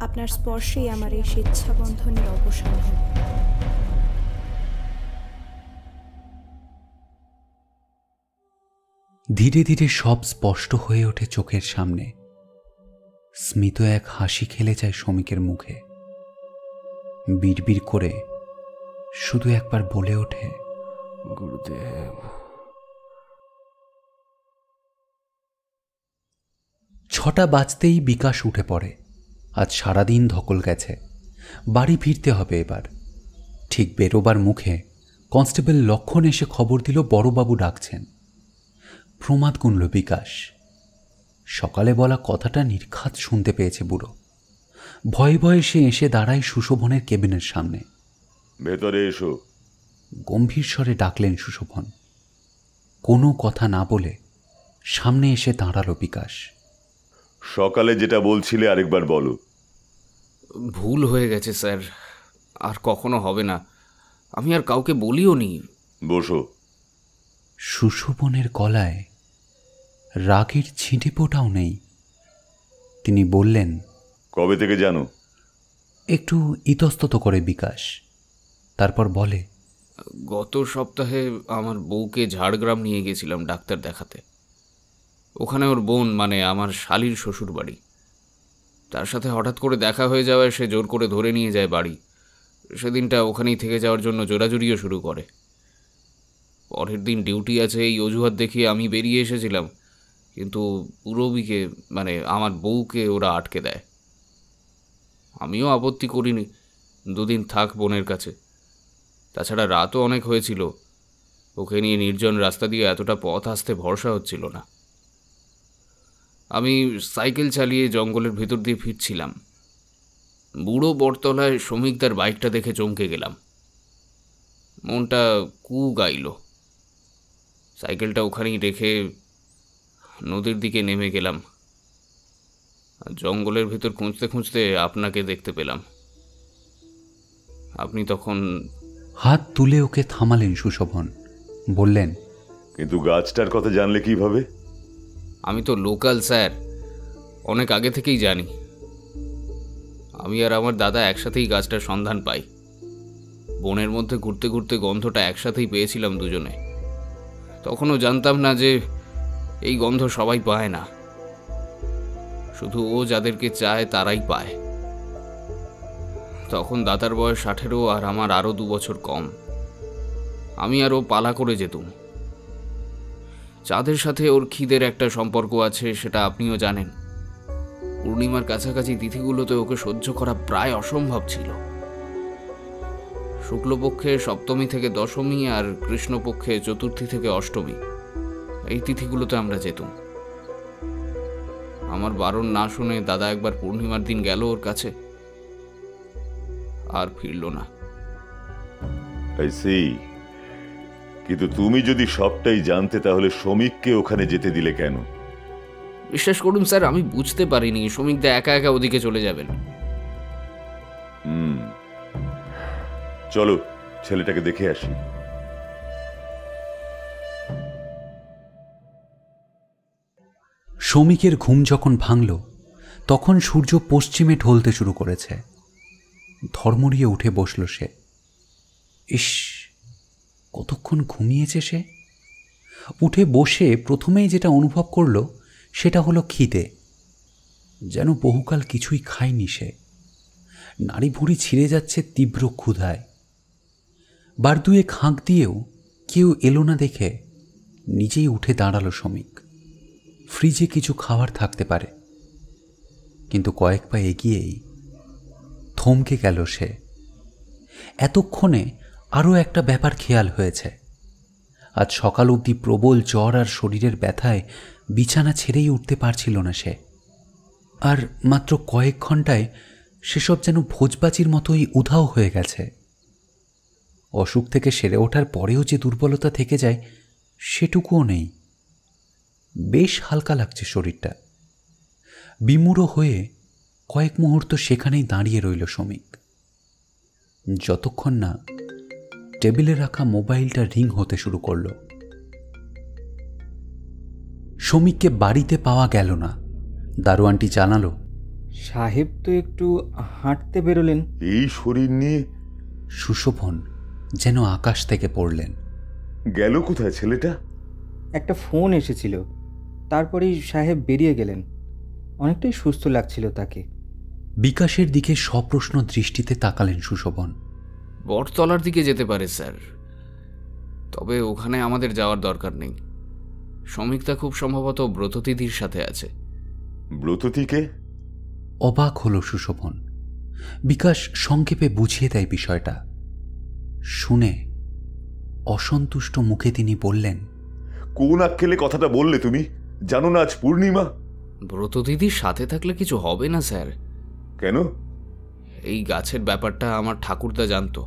আপনার স্পর্শেই আমার এই স্বেচ্ছাবন্ধনের অবসান হবে। ধীরে ধীরে সব স্পষ্ট হয়ে ওঠে চোখের সামনে। স্মিত এক হাসি খেলে যায় শ্রমিকের মুখে। বিড়বিড় করে শুধু একবার বলে ওঠে, গুরুদেব। 6টা বাজতেই বিকাশ উঠে পড়ে। আজ সারাদিন ধকল গেছে, বাড়ি ফিরতে হবে এবার। ঠিক বেরোবার মুখে কনস্টেবল লক্ষণ এসে খবর দিল বড়বাবু ডাকছেন। প্রমাদ গুনল বিকাশ। সকালে বলা কথাটা নির্ঘাত শুনতে পেয়েছে বুড়ো। ভয়ে ভয়ে সে এসে দাঁড়ায় সুশোভনের কেবিনের সামনে। ভেতরে এসো, গম্ভীর স্বরে ডাকলেন সুশোভন। কোনো কথা না বলে সামনে এসে দাঁড়ালো বিকাশ। সকালে যেটা বলছিলে আরেকবার বলো। ভুল হয়ে গেছে স্যার, আর কখনো হবে না। আমি আর কাউকে বলিও নি। বসো। সুশোভনের গলায় রাগের ছিটে ফোঁটাও নেই। তিনি বললেন, কবে থেকে জানো? একটু ইতস্তত করে বিকাশ। তারপর বলে, গত সপ্তাহে আমার বউকে ঝাড়গ্রাম নিয়ে গেছিলাম ডাক্তার দেখাতে। ওখানে ওর বোন, মানে আমার শালির শ্বশুর বাড়ি। তার সাথে হঠাৎ করে দেখা হয়ে যাওয়ায় সে জোর করে ধরে নিয়ে যায় বাড়ি। সেদিনটা ওখানেই থেকে যাওয়ার জন্য জোরাজুরিও শুরু করে। পরের দিন ডিউটি আছে এই অজুহাত দেখিয়ে আমি বেরিয়ে এসেছিলাম, কিন্তু পুরবীকে, মানে আমার বউকে ওরা আটকে দেয়। আমিও আপত্তি করিনি, 2 দিন থাক বোনের কাছে। তাছাড়া রাতও অনেক হয়েছিল, ওকে নিয়ে নির্জন রাস্তা দিয়ে এতটা পথ আসতে ভরসা হচ্ছিল না। আমি সাইকেল চালিয়ে জঙ্গলের ভেতর দিয়ে ফিরছিলাম। বুড়ো বটতলায় শ্রমিকদার বাইকটা দেখে চমকে গেলাম। মনটা কু গাইল। সাইকেলটা ওখানেই রেখে নদীর দিকে নেমে গেলাম। জঙ্গলের ভেতর খুঁজতে খুঁজতে আপনাকে দেখতে পেলাম। আপনি তখন হাত তুলে ওকে থামালেন সুশোভন, বললেন, কিন্তু গাছটার কথা জানলে কিভাবে? আমি তো লোকাল স্যার, অনেক আগে থেকেই জানি। আমি আর আমার দাদা একসাথেই গাছটার সন্ধান পাই। বনের মধ্যে ঘুরতে ঘুরতে গন্ধটা একসাথেই পেয়েছিলাম দুজনে। তখনও জানতাম না যে এই গন্ধ সবাই পায় না, শুধু ও যাদেরকে চায় তারাই পায়। তখন দাদার বয়স 18 আর আমার আরও 2 বছর কম। আমি আর ও পালা করে যেতুম। চাঁদের সাথে ওর খিদের একটা সম্পর্ক আছে, সেটা আপনিও জানেন। পূর্ণিমার কাছাকাছি তিথিগুলোতে ওকে সহ্য করা প্রায় অসম্ভব ছিল। শুক্লপক্ষে সপ্তমী থেকে দশমী আর কৃষ্ণপক্ষে চতুর্থী থেকে অষ্টমী, এই তিথিগুলোতে আমরা যেতুম। আমার বারণ না শুনে দাদা একবার পূর্ণিমার দিন গেল ওর কাছে, আর ফিরল না। কিন্তু তুমি যদি সবটাই জানতে তাহলে শ্রমিককে ওখানে যেতে দিলে কেন? বিশ্বাস করুন স্যার, আমি বুঝতে পারিনি শ্রমিকদা একা একা ওদিকে চলে যাবেন। চলো ছেলেটাকে দেখে আসি। শ্রমিকের ঘুম যখন ভাঙল, তখন সূর্য পশ্চিমে ঢলতে শুরু করেছে। ধর্মরিয়ে উঠে বসল সে। ইস, কতক্ষণ ঘুমিয়েছে সে! উঠে বসে প্রথমেই যেটা অনুভব করল সেটা হলো খিদে। যেন বহুকাল কিছুই খায়নি সে। নাড়ি ভুঁড়ি ছিঁড়ে যাচ্ছে তীব্র ক্ষুধায়। বার দুয়েক হাঁক দিয়েও কেউ এলো না দেখে নিজেই উঠে দাঁড়ালো শ্রমিক। ফ্রিজে কিছু খাবার থাকতে পারে। কিন্তু কয়েক পা এগিয়েই থমকে গেল সে। এতক্ষণে আরও একটা ব্যাপার খেয়াল হয়েছে। আজ সকাল অবধি প্রবল জ্বর আর শরীরের ব্যথায় বিছানা ছেড়েই উঠতে পারছিল না সে। আর মাত্র কয়েক ঘন্টায় সেসব যেন ভোজবাজির মতোই উধাও হয়ে গেছে। অসুখ থেকে সেরে ওঠার পরেও যে দুর্বলতা থেকে যায় সেটুকুও নেই। বেশ হালকা লাগছে শরীরটা। বিমূঢ় হয়ে কয়েক মুহূর্ত সেখানেই দাঁড়িয়ে রইল শ্রমিক, যতক্ষণ না টেবিলে রাখা মোবাইলটা রিং হতে শুরু করল। শ্রমিককে বাড়িতে পাওয়া গেল না। দারোয়ানটি জানালো, সাহেব তো একটু হাঁটতে বেরোলেন। এই শরীর নিয়ে? সুশোভন যেন আকাশ থেকে পড়লেন। গেল কোথায় ছেলেটা? একটা ফোন এসেছিল, তারপরেই সাহেব বেরিয়ে গেলেন। অনেকটাই সুস্থ লাগছিল তাকে। বিকাশের দিকে সপ্রশ্ন দৃষ্টিতে তাকালেন সুশোভন। বটতলার দিকে যেতে পারে স্যার, তবে ওখানে আমাদের যাওয়ার দরকার নেই। শ্রমিকটা খুব সম্ভবত ব্রততিথির সাথে আছে। ব্রততিকে? অবাক হল সুশোভন। বিকাশ সংক্ষেপে বুঝিয়ে দেয় বিষয়টা। শুনে অসন্তুষ্ট মুখে তিনি বললেন, কোন আক্কেলে কথাটা বললে তুমি? জানো না আজ পূর্ণিমা? ব্রততিথির সাথে থাকলে কিছু হবে না স্যার। কেন? এই গাছের ব্যাপারটা আমার ঠাকুরদা জানতো।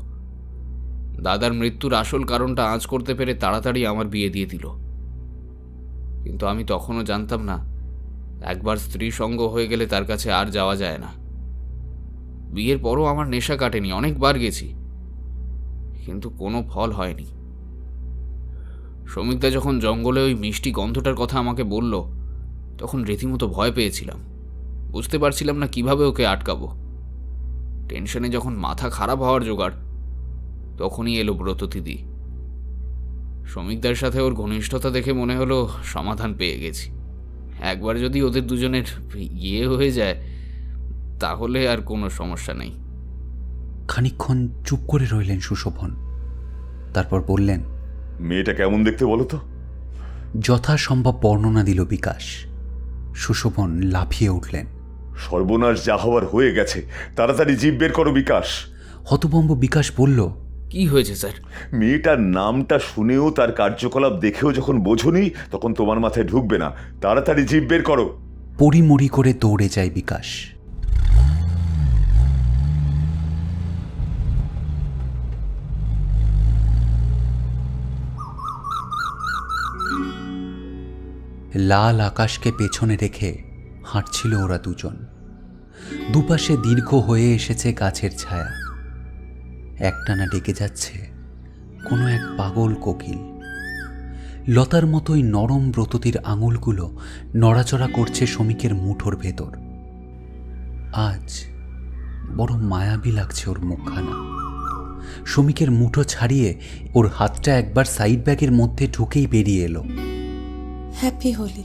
দাদার মৃত্যুর আসল কারণটা আঁচ করতে পেরে তাড়াতাড়ি আমার বিয়ে দিয়ে দিল। কিন্তু আমি তখনও জানতাম না একবার স্ত্রী সঙ্গ হয়ে গেলে তার কাছে আর যাওয়া যায় না। বিয়ের পরও আমার নেশা কাটেনি, অনেকবার গেছি, কিন্তু কোনো ফল হয়নি। শ্রমিকদা যখন জঙ্গলে ওই মিষ্টি গন্ধটার কথা আমাকে বলল, তখন রীতিমতো ভয় পেয়েছিলাম। বুঝতে পারছিলাম না কিভাবে ওকে আটকাবো। টেনশনে যখন মাথা খারাপ হওয়ার জোগাড়, তখনই এলো ব্রততিথি। শ্রমিকদার সাথে ওর ঘনিষ্ঠতা দেখে মনে হলো সমাধান পেয়ে গেছি। একবার যদি ওদের দুজনের ইয়ে হয়ে যায় তাহলে আর কোনো সমস্যা নেই। খানিকক্ষণ চুপ করে রইলেন সুশোভন। তারপর বললেন, মেয়েটা কেমন দেখতে বলো তো? যথাসম্ভব বর্ণনা দিল বিকাশ। সুশোভন লাফিয়ে উঠলেন। সর্বনাশ যা হওয়ার হয়ে গেছে, তাড়াতাড়ি জিভ বের করো বিকাশ। হতভম্ব বিকাশ বলল, কি হয়েছে স্যার? মেয়েটার নামটা শুনেও তার কার্যকলাপ দেখেও যখন বোঝনি, তখন তোমার মাথায় ঢুকবে না। তাড়াতাড়ি জিভ বের করো। পরিমরি করে দৌড়ে যায় বিকাশ। লাল আকাশকে পেছনে রেখে হাঁটছিল ওরা দুজন। দুপাশে দীর্ঘ হয়ে এসেছে গাছের ছায়া। একটানা ডেকে যাচ্ছে কোনো এক পাগল কোকিল। লতার মতোই নরম ব্রততির আঙুলগুলো নড়াচড়া করছে শ্রমিকের মুঠোর ভেতর। আজ বড় মায়াবী লাগছে ওর মুখখানা। শ্রমিকের মুঠো ছাড়িয়ে ওর হাতটা একবার সাইড ব্যাগের মধ্যে ঢুকেই বেরিয়ে এলো। হ্যাপি হোলি।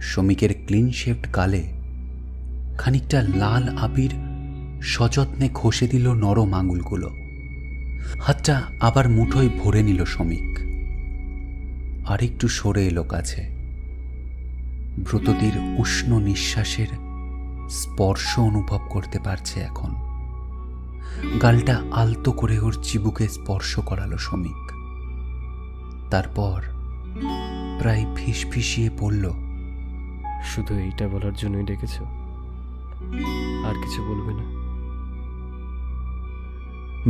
শ্রমিকের ক্লিন শেভড গালে খানিকটা লাল আবির সযত্নে ঘষে দিল নরম আঙুলগুলো। হাতটা আবার মুঠোয় ভরে নিল শ্রমিক। আরেকটু সরে এলো কাছে। ব্রততির উষ্ণ নিঃশ্বাসের স্পর্শ অনুভব করতে পারছে এখন। গালটা আলতো করে ওর চিবুকে স্পর্শ করালো শ্রমিক। তারপর প্রায় ফিসফিসিয়ে পড়ল, শুধু এইটা বলার জন্যই ডেকেছ? আর কিছু বলবে না?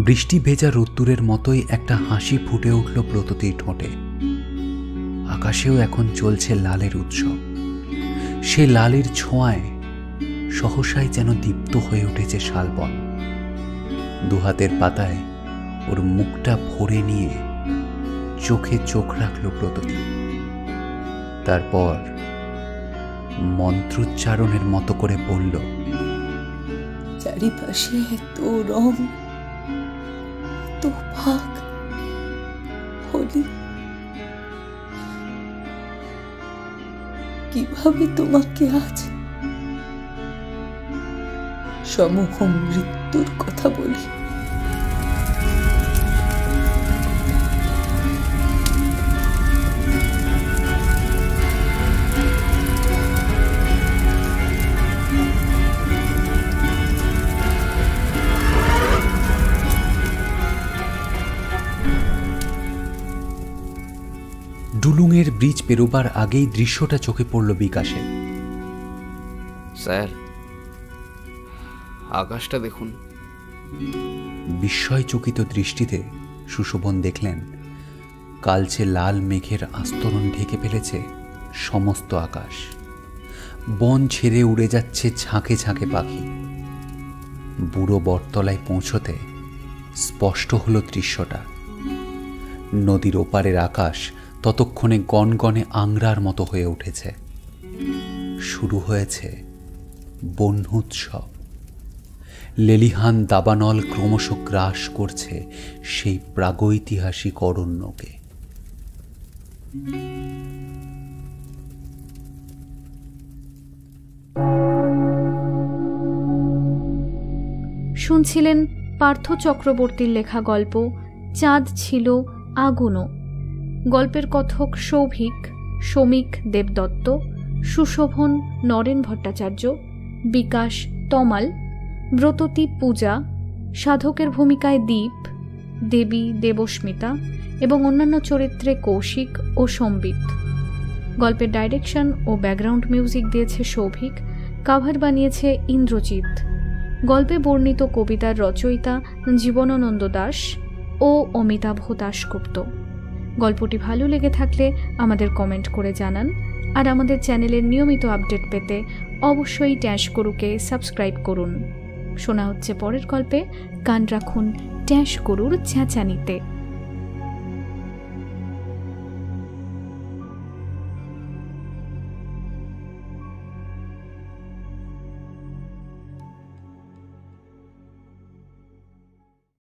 বৃষ্টি ভেজা রোদ্দুরের মতোই একটা হাসি ফুটে উঠল ব্রততির ঠোঁটে। আকাশেও এখন চলছে লালের উৎসব। সে লালের ছোঁয়ায় সহসাই যেন দীপ্ত হয়ে উঠেছে শালবন। দুহাতের পাতায় ওর মুখটা ভরে নিয়ে চোখে চোখ রাখল ব্রততি। তারপর মন্ত্রোচ্চারণের মতো করে বলল, চারিপাশে এত রং, এত ভাগ, হোলি, কিভাবে তোমাকে আজ সমূহ মৃত্যুর কথা বলি। ডুলুংয়ের ব্রিজ পেরোবার আগেই দৃশ্যটা চোখে পড়ল বিকাশে। স্যার, আকাশটা দেখুন। বিস্ময়চকিত দৃষ্টিতে সুশোভন দেখলেন কালচে লাল মেঘের আস্তরণ ঢেকে ফেলেছে সমস্ত আকাশ। বন ছেড়ে উড়ে যাচ্ছে ঝাঁকে ঝাঁকে পাখি। বুড়ো বটতলায় পৌঁছতে স্পষ্ট হলো দৃশ্যটা। নদীর ওপারের আকাশ ততক্ষণে গনগনে আংরার মতো হয়ে উঠেছে। শুরু হয়েছে বহ্নুৎসব। লেলিহান দাবানল ক্রমশ গ্রাস করছে সেই প্রাগৈতিহাসিক অরণ্যকে। শুনছিলেন পার্থ চক্রবর্তীর লেখা গল্প চাঁদ ছিল আগুনও। গল্পের কথক সৌভিক, শ্রমিক দেবদত্ত, সুশোভন নরেন ভট্টাচার্য, বিকাশ তমাল, ব্রততী পূজা, সাধকের ভূমিকায় দীপ, দেবী দেবস্মিতা এবং অন্যান্য চরিত্রে কৌশিক ও সম্বিত। গল্পের ডাইরেকশন ও ব্যাকগ্রাউন্ড মিউজিক দিয়েছে সৌভিক, কাভার বানিয়েছে ইন্দ্রজিৎ। গল্পে বর্ণিত কবিতার রচয়িতা জীবনানন্দ দাস ও অমিতাভ দাশগুপ্ত। গল্পটি ভালো লেগে থাকলে আমাদের কমেন্ট করে জানান। আর আমাদের চ্যানেলের নিয়মিত আপডেট পেতে অবশ্যই ট্যাশ গরুকে সাবস্ক্রাইব করুন। শোনা হচ্ছে পরের গল্পে। কান রাখুন ট্যাশ গরুর চেঁচানিতে।